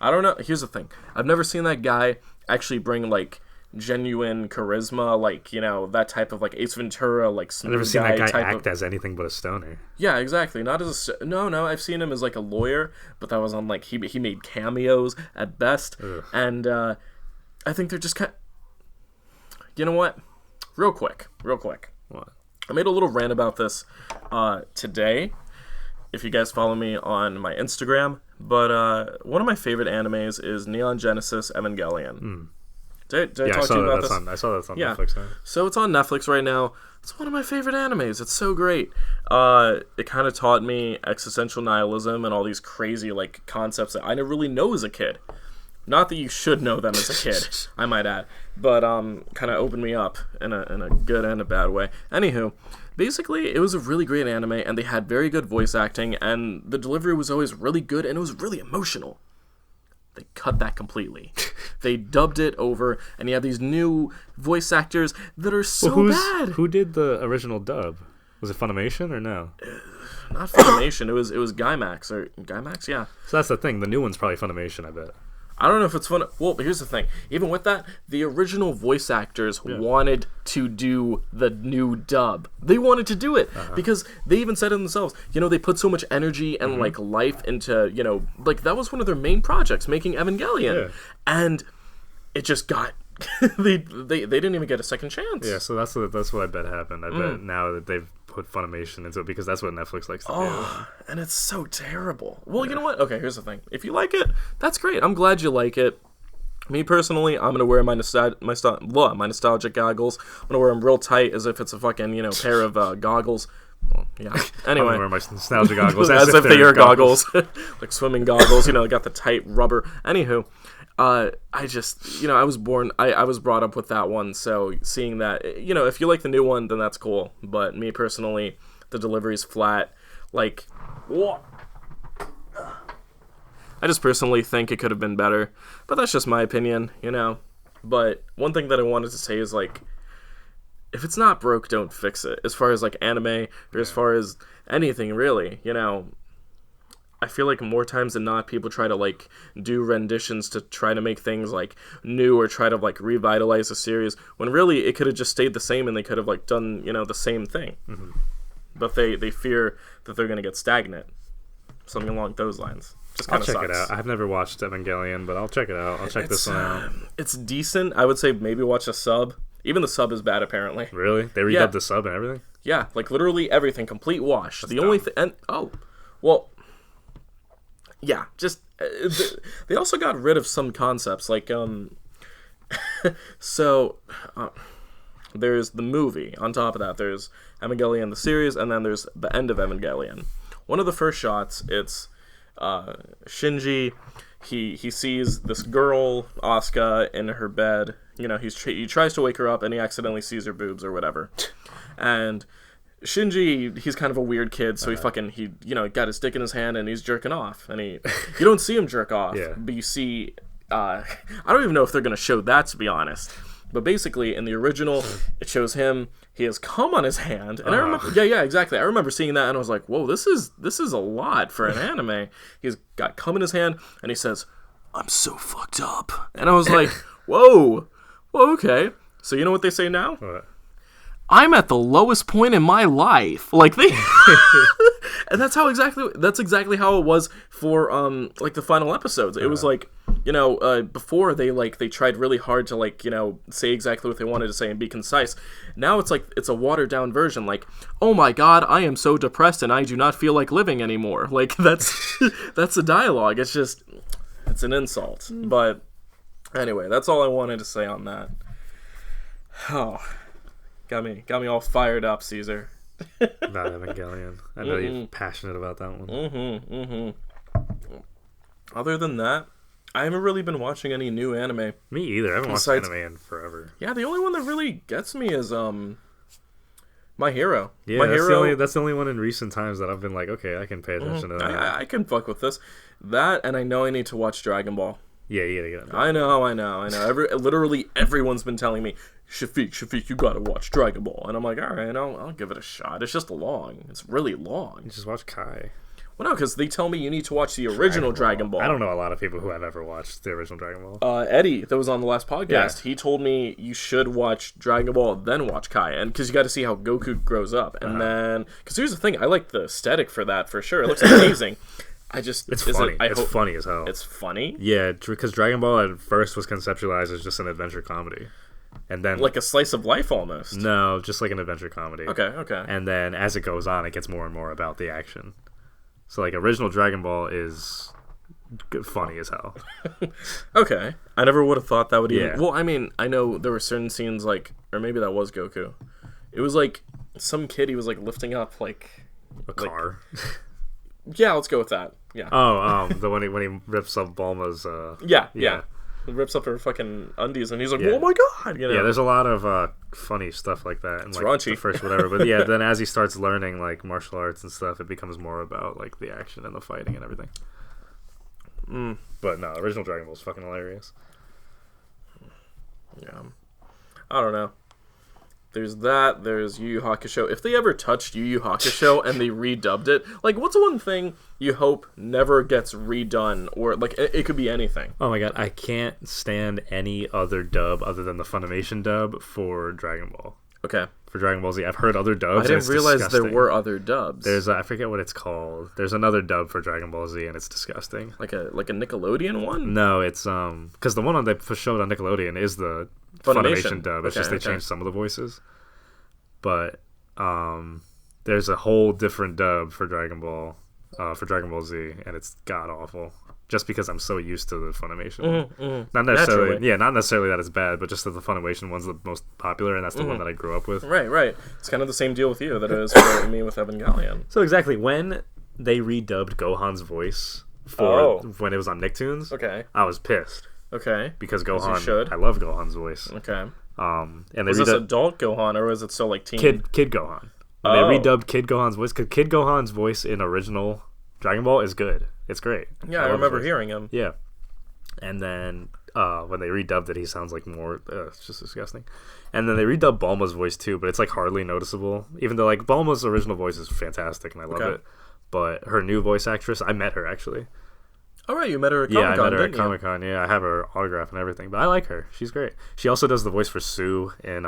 I don't know. Here's the thing. I've never seen that guy actually bring, like, genuine charisma, like, you know, that type of, like, Ace Ventura, like, I've never seen that guy act as anything but a stoner. Yeah, exactly. Not as a... No, I've seen him as, like, a lawyer, but that was on, like, he made cameos at best. Ugh. And I think they're just kind... You know what? Real quick. What? I made a little rant about this today, if you guys follow me on my Instagram, but one of my favorite animes is Neon Genesis Evangelion. Did I talk to you about this? I saw that's on Netflix now. So it's on Netflix right now. It's one of my favorite animes. It's so great. It kind of taught me existential nihilism and all these crazy, like, concepts that I didn't really know as a kid. Not that you should know them as a kid, I might add, but kind of opened me up in a good and a bad way. Anywho, basically, it was a really great anime, and they had very good voice acting, and the delivery was always really good, and it was really emotional. They cut that completely. They dubbed it over, and you have these new voice actors that are so bad. Who did the original dub? Was it Funimation or no? Not Funimation. It was Gainax or Gainax. Yeah. So that's the thing. The new one's probably Funimation, I bet. I don't know if it's fun. Well, here's the thing. Even with that, the original voice actors wanted to do the new dub. They wanted to do it because they even said it themselves. You know, they put so much energy and like life into, you know, like that was one of their main projects, making Evangelion, and it just got. they didn't even get a second chance. Yeah, so that's what I bet happened. I bet now that they've put Funimation into it because that's what Netflix likes to do. And it's so terrible. Well, you know what? Okay, here's the thing. If you like it, that's great. I'm glad you like it. Me personally, I'm gonna wear my nostalgic goggles. I'm gonna wear them real tight as if it's a fucking, you know, pair of goggles. Well, yeah. Anyway, I'm gonna wear my nostalgic goggles as if they are goggles, like swimming goggles. You know, they got the tight rubber. Anywho. I just, you know, I was brought up with that one, so seeing that, you know, if you like the new one, then that's cool, but me personally, the delivery's flat, like, what? I just personally think it could have been better, but that's just my opinion, you know, but one thing that I wanted to say is, like, if it's not broke, don't fix it, as far as, like, anime, or as far as anything, really, you know. I feel like more times than not, people try to, like, do renditions to try to make things, like, new or try to, like, revitalize a series, when really it could have just stayed the same and they could have, like, done, you know, the same thing. But they fear that they're going to get stagnant. Something along those lines. Just kind of sucks. I'll check it out. I've never watched Evangelion, but I'll check it out. I'll check this one out. It's decent. I would say maybe watch a sub. Even the sub is bad, apparently. Really? They redubbed the sub and everything? Yeah, like, literally everything. Complete wash. That's the only thing... well... Yeah, just they also got rid of some concepts, like so there's the movie. On top of that, there's Evangelion the series, and then there's the end of Evangelion. One of the first shots, it's Shinji. He sees this girl, Asuka, in her bed. You know, he tries to wake her up, and he accidentally sees her boobs or whatever, and Shinji, he's kind of a weird kid, so he got his dick in his hand and he's jerking off, and you don't see him jerk off, but you see, I don't even know if they're gonna show that, to be honest. But basically, in the original, it shows him. He has cum on his hand, and I remember, exactly. I remember seeing that, and I was like, "Whoa, this is a lot for an anime." He's got cum in his hand, and he says, "I'm so fucked up," and I was like, "Whoa, okay." So you know what they say now? What? I'm at the lowest point in my life. Like they, and that's exactly how it was for like the final episodes. It was like, before they tried really hard to say exactly what they wanted to say and be concise. Now it's like it's a watered down version. Like, oh my god, I am so depressed and I do not feel like living anymore. Like that's the dialogue. It's an insult. But anyway, that's all I wanted to say on that. Oh. Got me all fired up, Caesar. About Evangelion. I know you're passionate about that one. Other than that, I haven't really been watching any new anime. Me either. I haven't watched anime in forever. Yeah, the only one that really gets me is My Hero. Yeah, that's the only one in recent times that I've been like, okay, I can pay attention to that. I can fuck with this. That, and I know I need to watch Dragon Ball. Yeah, you gotta get it. I know. Literally everyone's been telling me, Shafiq, you gotta watch Dragon Ball. And I'm like, alright, I'll give it a shot. It's just long. It's really long. You just watch Kai. Well, no, because they tell me you need to watch the original Dragon Ball. I don't know a lot of people who have ever watched the original Dragon Ball. Eddie, that was on the last podcast, he told me you should watch Dragon Ball, then watch Kai. And because you got to see how Goku grows up. And then, because here's the thing, I like the aesthetic for that for sure. It looks amazing. It's funny. It's funny as hell. It's funny? Yeah, because Dragon Ball at first was conceptualized as just an adventure comedy. And then like a slice of life almost. No, just like an adventure comedy. Okay. And then as it goes on, it gets more and more about the action. So like original Dragon Ball is funny as hell. Okay. I never would have thought that would even... Yeah. Well, I mean, I know there were certain scenes like... Or maybe that was Goku. It was like some kid, he was like lifting up like... A car? Yeah, let's go with that. Yeah. Oh, the when he rips up Bulma's... Yeah. He rips up her fucking undies and he's like, oh my god! Yeah, there's a lot of funny stuff like that. And, it's like, raunchy. The first whatever. But yeah, then as he starts learning like martial arts and stuff, it becomes more about like the action and the fighting and everything. But no, original Dragon Ball is fucking hilarious. Yeah. I don't know. There's that. There's Yu Yu Hakusho. If they ever touched Yu Yu Hakusho and they redubbed it, like, what's one thing you hope never gets redone? Or, like, it could be anything. Oh my god, I can't stand any other dub other than the Funimation dub for Dragon Ball. Okay. For Dragon Ball Z. I've heard other dubs. I didn't realize there were other dubs. There's I forget what it's called. There's another dub for Dragon Ball Z, and it's disgusting. Like a Nickelodeon one? No, it's because the one on they showed on Nickelodeon is the Funimation dub. It's just they changed some of the voices. But there's a whole different dub for Dragon Ball Z, and it's god awful. Just because I'm so used to the Funimation. Not necessarily, naturally. Not necessarily that it's bad, but just that the Funimation one's the most popular, and that's the one that I grew up with. Right. It's kind of the same deal with you that it is for me with Evangelion. So exactly, when they redubbed Gohan's voice for when it was on Nicktoons, I was pissed. Okay. Because Gohan, I love Gohan's voice. Okay. And they is this adult Gohan, or is it still like teen? Kid Gohan. They redubbed Kid Gohan's voice, because Kid Gohan's voice in original Dragon Ball is good. It's great. Yeah, I remember hearing him. Yeah. And then when they redubbed it, he sounds like more... it's just disgusting. And then they redubbed Bulma's voice too, but it's like hardly noticeable. Even though like Bulma's original voice is fantastic and I love it. But her new voice actress, I met her actually. Oh, right, you met her at Comic-Con, Yeah, I met her at Comic-Con. Yeah, I have her autograph and everything. But I like her. She's great. She also does the voice for Sue in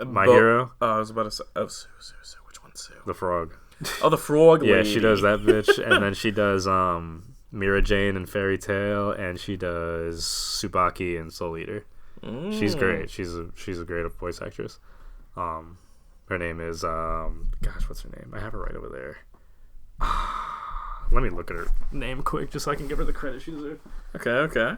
My Hero. I was about to say... Oh, Sue. Which one's Sue? The frog. Oh, the frog lady. Yeah, she does that bitch. And then she does Mira Jane in Fairy Tail, and she does Tsubaki in Soul Eater. She's great. She's a great voice actress. Her name is what's her name? I have her right over there. Let me look at her name quick, just so I can give her the credit she deserves. Okay.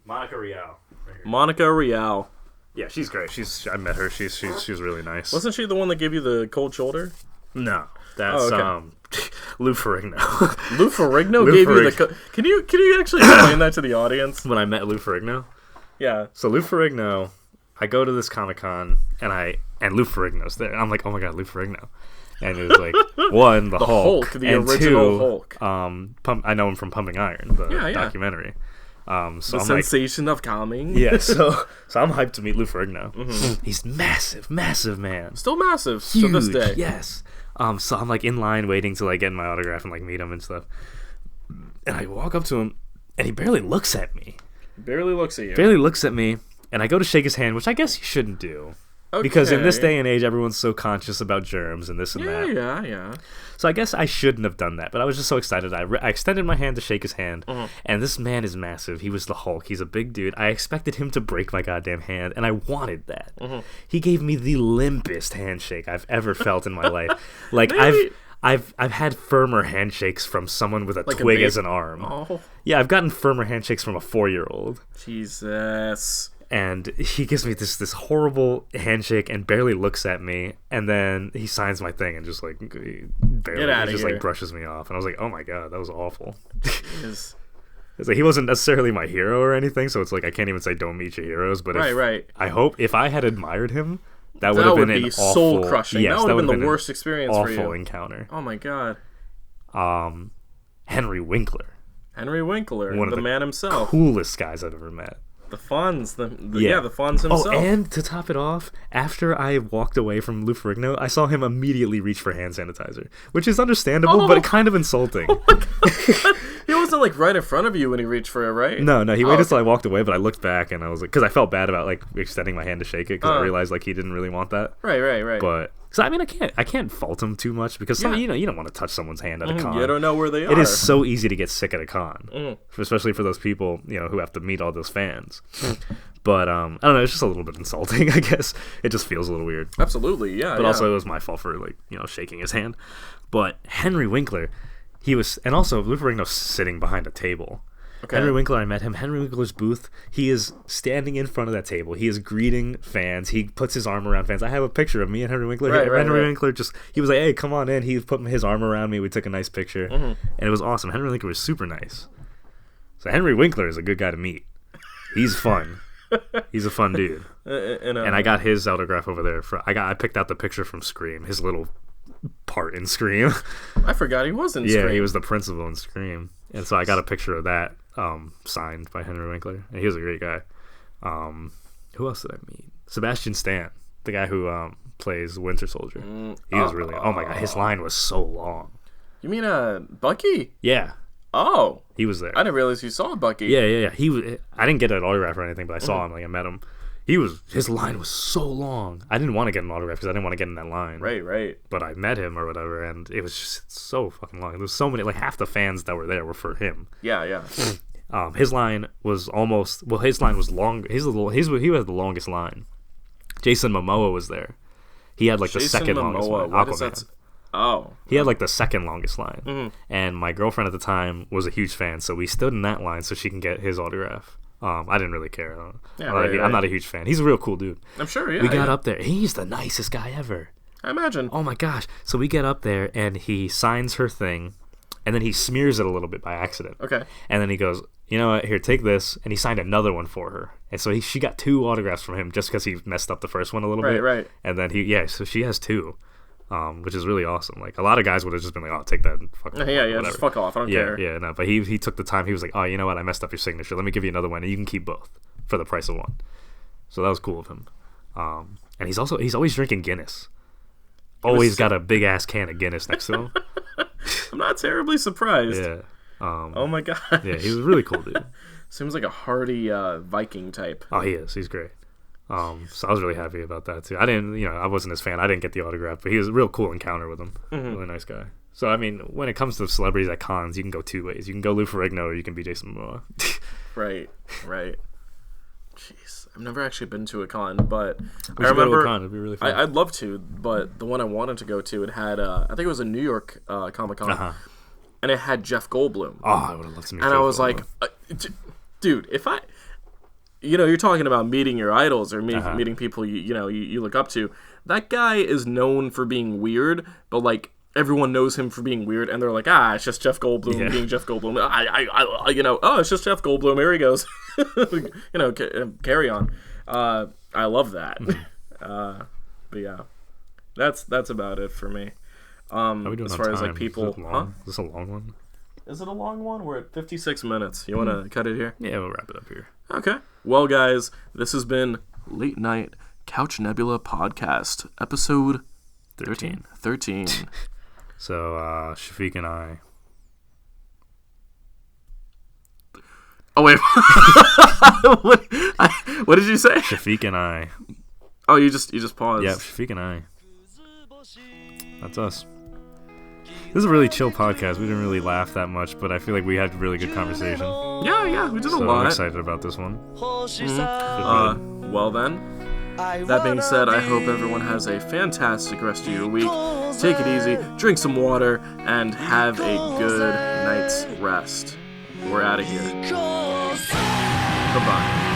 Monica Rial. Right, Monica Rial. Yeah, she's great. I met her. She's really nice. Wasn't she the one that gave you the cold shoulder? No, that's Lou Ferrigno. Lou Ferrigno gave you the. Can you actually explain that to the audience? When I met Lou Ferrigno. Yeah. So Lou Ferrigno, I go to this Comic-Con, and Lou Ferrigno's there. And I'm like, oh my god, Lou Ferrigno. And it was like, one, the Hulk, the and original two, Hulk. I know him from Pumping Iron, the documentary. So the I'm sensation of calming. Yeah, so I'm hyped to meet Lou Ferrigno. He's massive man. Still massive Huge, to this day. Yes. So I'm like in line waiting to like get my autograph and like meet him and stuff. And I walk up to him, and he barely looks at me. Barely looks at you. Barely looks at me, and I go to shake his hand, which I guess you shouldn't do. Okay. Because in this day and age, everyone's so conscious about germs and this and that. Yeah. So I guess I shouldn't have done that, but I was just so excited. I extended my hand to shake his hand, and this man is massive. He was the Hulk. He's a big dude. I expected him to break my goddamn hand, and I wanted that. He gave me the limpest handshake I've ever felt in my life. Like I've had firmer handshakes from someone with a twig as an arm. Oh. Yeah, I've gotten firmer handshakes from a 4-year-old. Jesus. And he gives me this horrible handshake and barely looks at me, and then he signs my thing and just like barely just like brushes me off, and I was like, oh my god, that was awful. It's like he wasn't necessarily my hero or anything, so it's like I can't even say don't meet your heroes, but I hope if I had admired him, that would have been an awful, soul crushing. Yes, that would have been the worst experience for you. Awful encounter. Oh my god. Henry Winkler. One of the man himself. Coolest guys I've ever met. The Fonz, the Fonz himself. Oh, and to top it off, after I walked away from Lou Ferrigno, I saw him immediately reach for hand sanitizer, which is understandable, but kind of insulting. Oh my god. He wasn't like right in front of you when he reached for it, right? No, he waited till I walked away, but I looked back and I was like, because I felt bad about like extending my hand to shake it, because I realized like he didn't really want that. Right. But so I mean, I can't fault him too much because you don't want to touch someone's hand at a con. You don't know where they are. It is so easy to get sick at a con, especially for those people who have to meet all those fans. But I don't know, it's just a little bit insulting, I guess. It just feels a little weird. Absolutely, yeah. But also it was my fault for like shaking his hand. But Henry Winkler, he was, and also Lou Ferrigno's sitting behind a table. Okay. Henry Winkler, I met him. Henry Winkler's booth, he is standing in front of that table. He is greeting fans. He puts his arm around fans. I have a picture of me and Henry Winkler. Henry Winkler he was like, hey, come on in. He put his arm around me. We took a nice picture. And it was awesome. Henry Winkler was super nice. So Henry Winkler is a good guy to meet. He's fun. He's a fun dude. And I got his autograph over there. I picked out the picture from Scream, his little part in Scream. I forgot he was in Scream. Yeah, he was the principal in Scream. And so I got a picture of that signed by Henry Winkler. And he was a great guy. Who else did I meet? Sebastian Stan, the guy who plays Winter Soldier. He was really... Oh my god, his line was so long. You mean Bucky? Yeah. Oh. He was there. I didn't realize you saw Bucky. Yeah. I didn't get an autograph or anything, but I saw him. Like I met him. His line was so long. I didn't want to get an autograph because I didn't want to get in that line. Right. But I met him or whatever, and it was just so fucking long. There was so many, like half the fans that were there were for him. Yeah. His line was almost, his line was long. He had the longest line. Jason Momoa was there. He had like the second longest line. What is that? Oh. He had like the second longest line. And my girlfriend at the time was a huge fan, so we stood in that line so she can get his autograph. I didn't really care. I'm not a huge fan. He's a real cool dude. I'm sure, yeah. We got up there. He's the nicest guy ever. I imagine. Oh my gosh. So we get up there and he signs her thing and then he smears it a little bit by accident. Okay. And then he goes, you know what, here, take this. And he signed another one for her. And so she got 2 autographs from him just because he messed up the first one a little bit. Right. And then so she has 2. Which is really awesome. Like a lot of guys would have just been like, "Oh, take that." Just fuck off. I don't care. Yeah, no. But he took the time. He was like, "Oh, you know what? I messed up your signature. Let me give you another one, and you can keep both for the price of one." So that was cool of him. And he's always drinking Guinness. Always got a big ass can of Guinness next to him. I'm not terribly surprised. Yeah. Oh my god. Yeah, he was a really cool dude. Seems like a hardy Viking type. Oh, he is. He's great. So I was really happy about that too. I wasn't his fan. I didn't get the autograph, but he was a real cool encounter with him. Really nice guy. So I mean, when it comes to celebrities at cons, you can go 2 ways. You can go Lou Ferrigno or you can be Jason Momoa. Right. Jeez, I've never actually been to a con, but I remember go to a con. It'd be really fun. I'd love to, but the one I wanted to go to, it had I think it was a New York Comic Con, and it had Jeff Goldblum. Oh, I would have loved to meet. And Jeff I was Goldblum. like, dude, if I. You're talking about meeting your idols or meeting people you look up to. That guy is known for being weird, but like everyone knows him for being weird, and they're like, it's just Jeff Goldblum being Jeff Goldblum. It's just Jeff Goldblum. Here he goes. Carry on. I love that. But yeah, that's about it for me. How are we doing as on far time? as like people, Is this a long one? Is it a long one? We're at 56 minutes. You want to cut it here? Yeah, we'll wrap it up here. Okay. Well, guys, this has been Late Night Couch Nebula Podcast, episode 13. So, Shafiq and I. Oh, wait. What did you say? Shafiq and I. Oh, you just paused. Yep, Shafiq and I. That's us. This is a really chill podcast. We didn't really laugh that much, but I feel like we had really good conversation. Yeah, we did a lot. I'm excited about this one. Well then, that being said, I hope everyone has a fantastic rest of your week. Take it easy, drink some water, and have a good night's rest. We're out of here. Goodbye.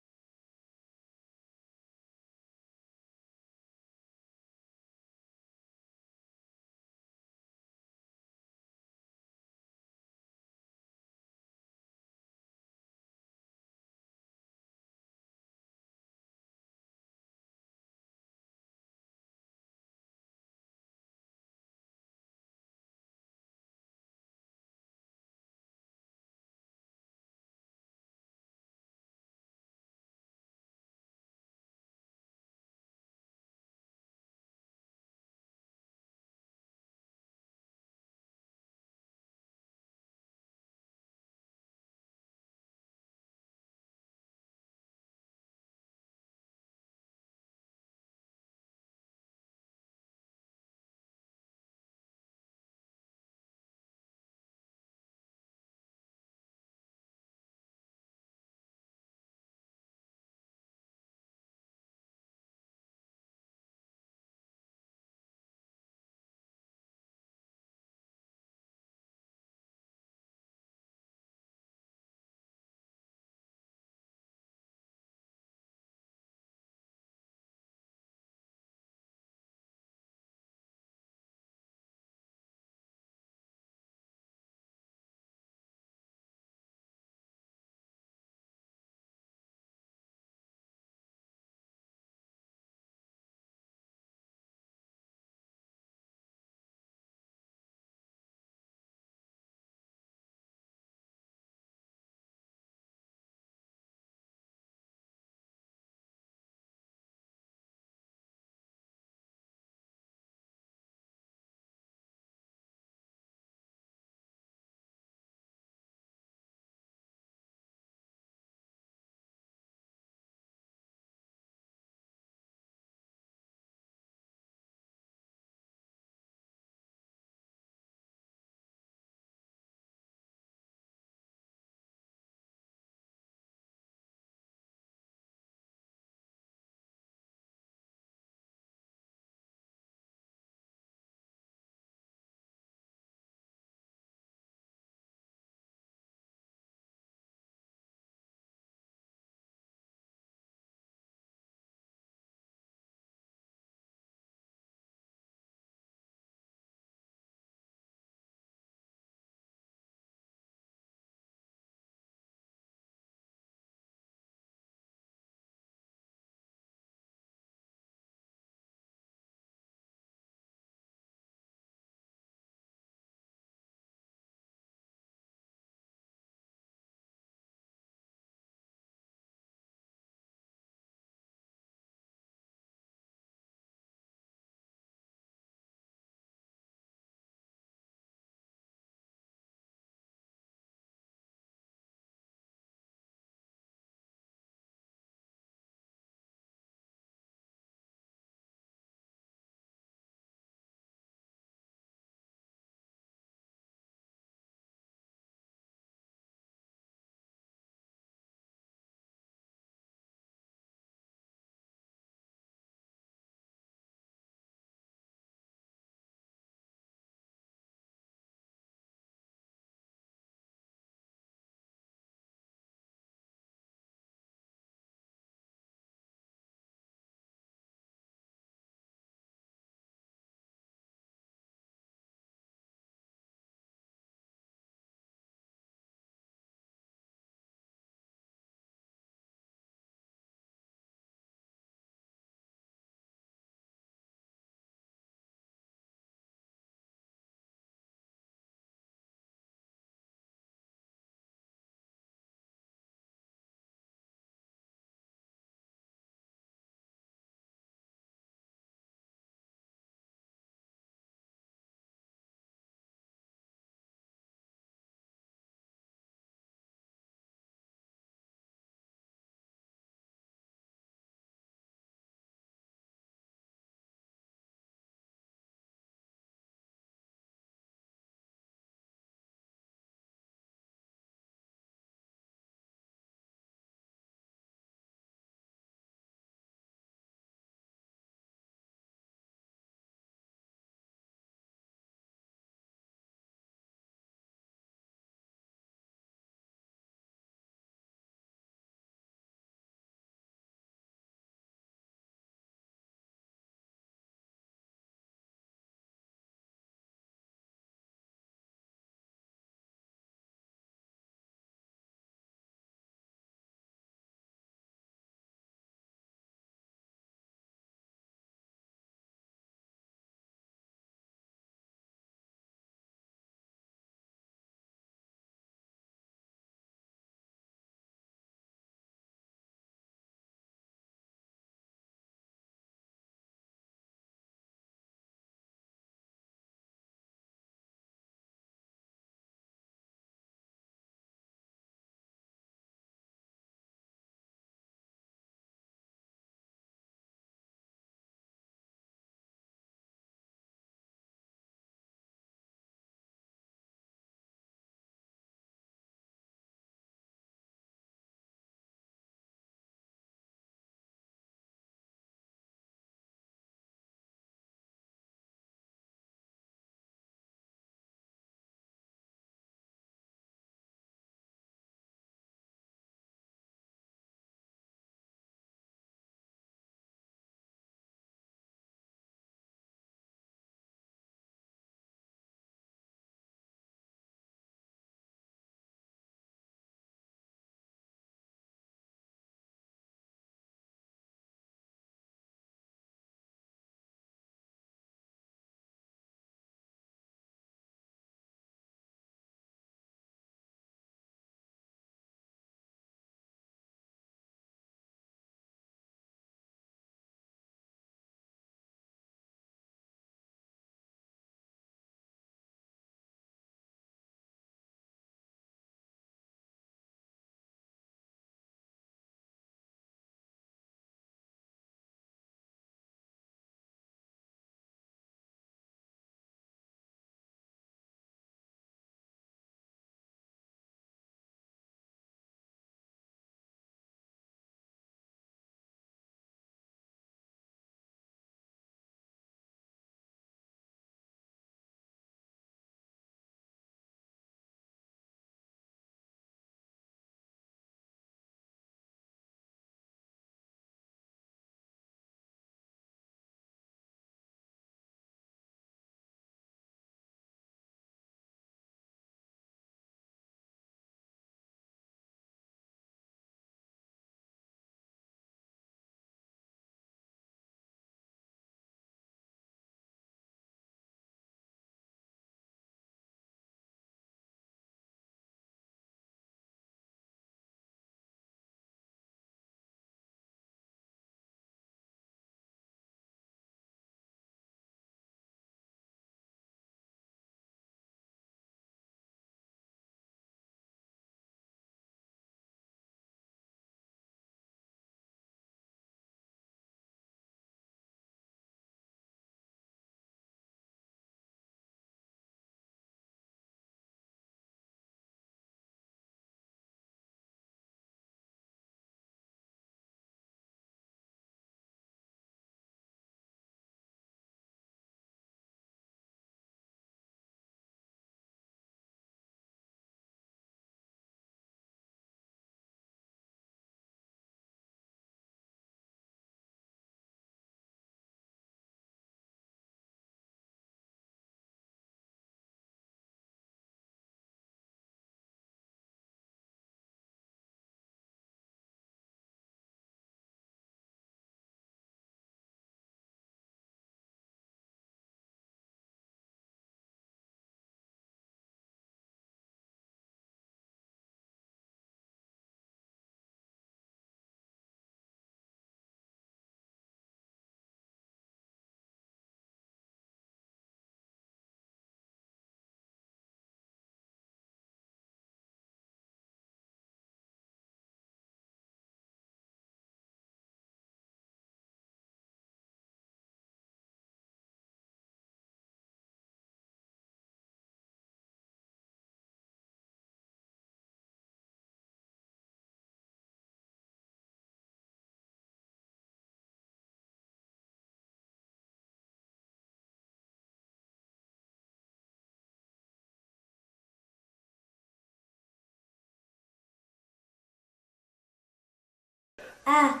Ah.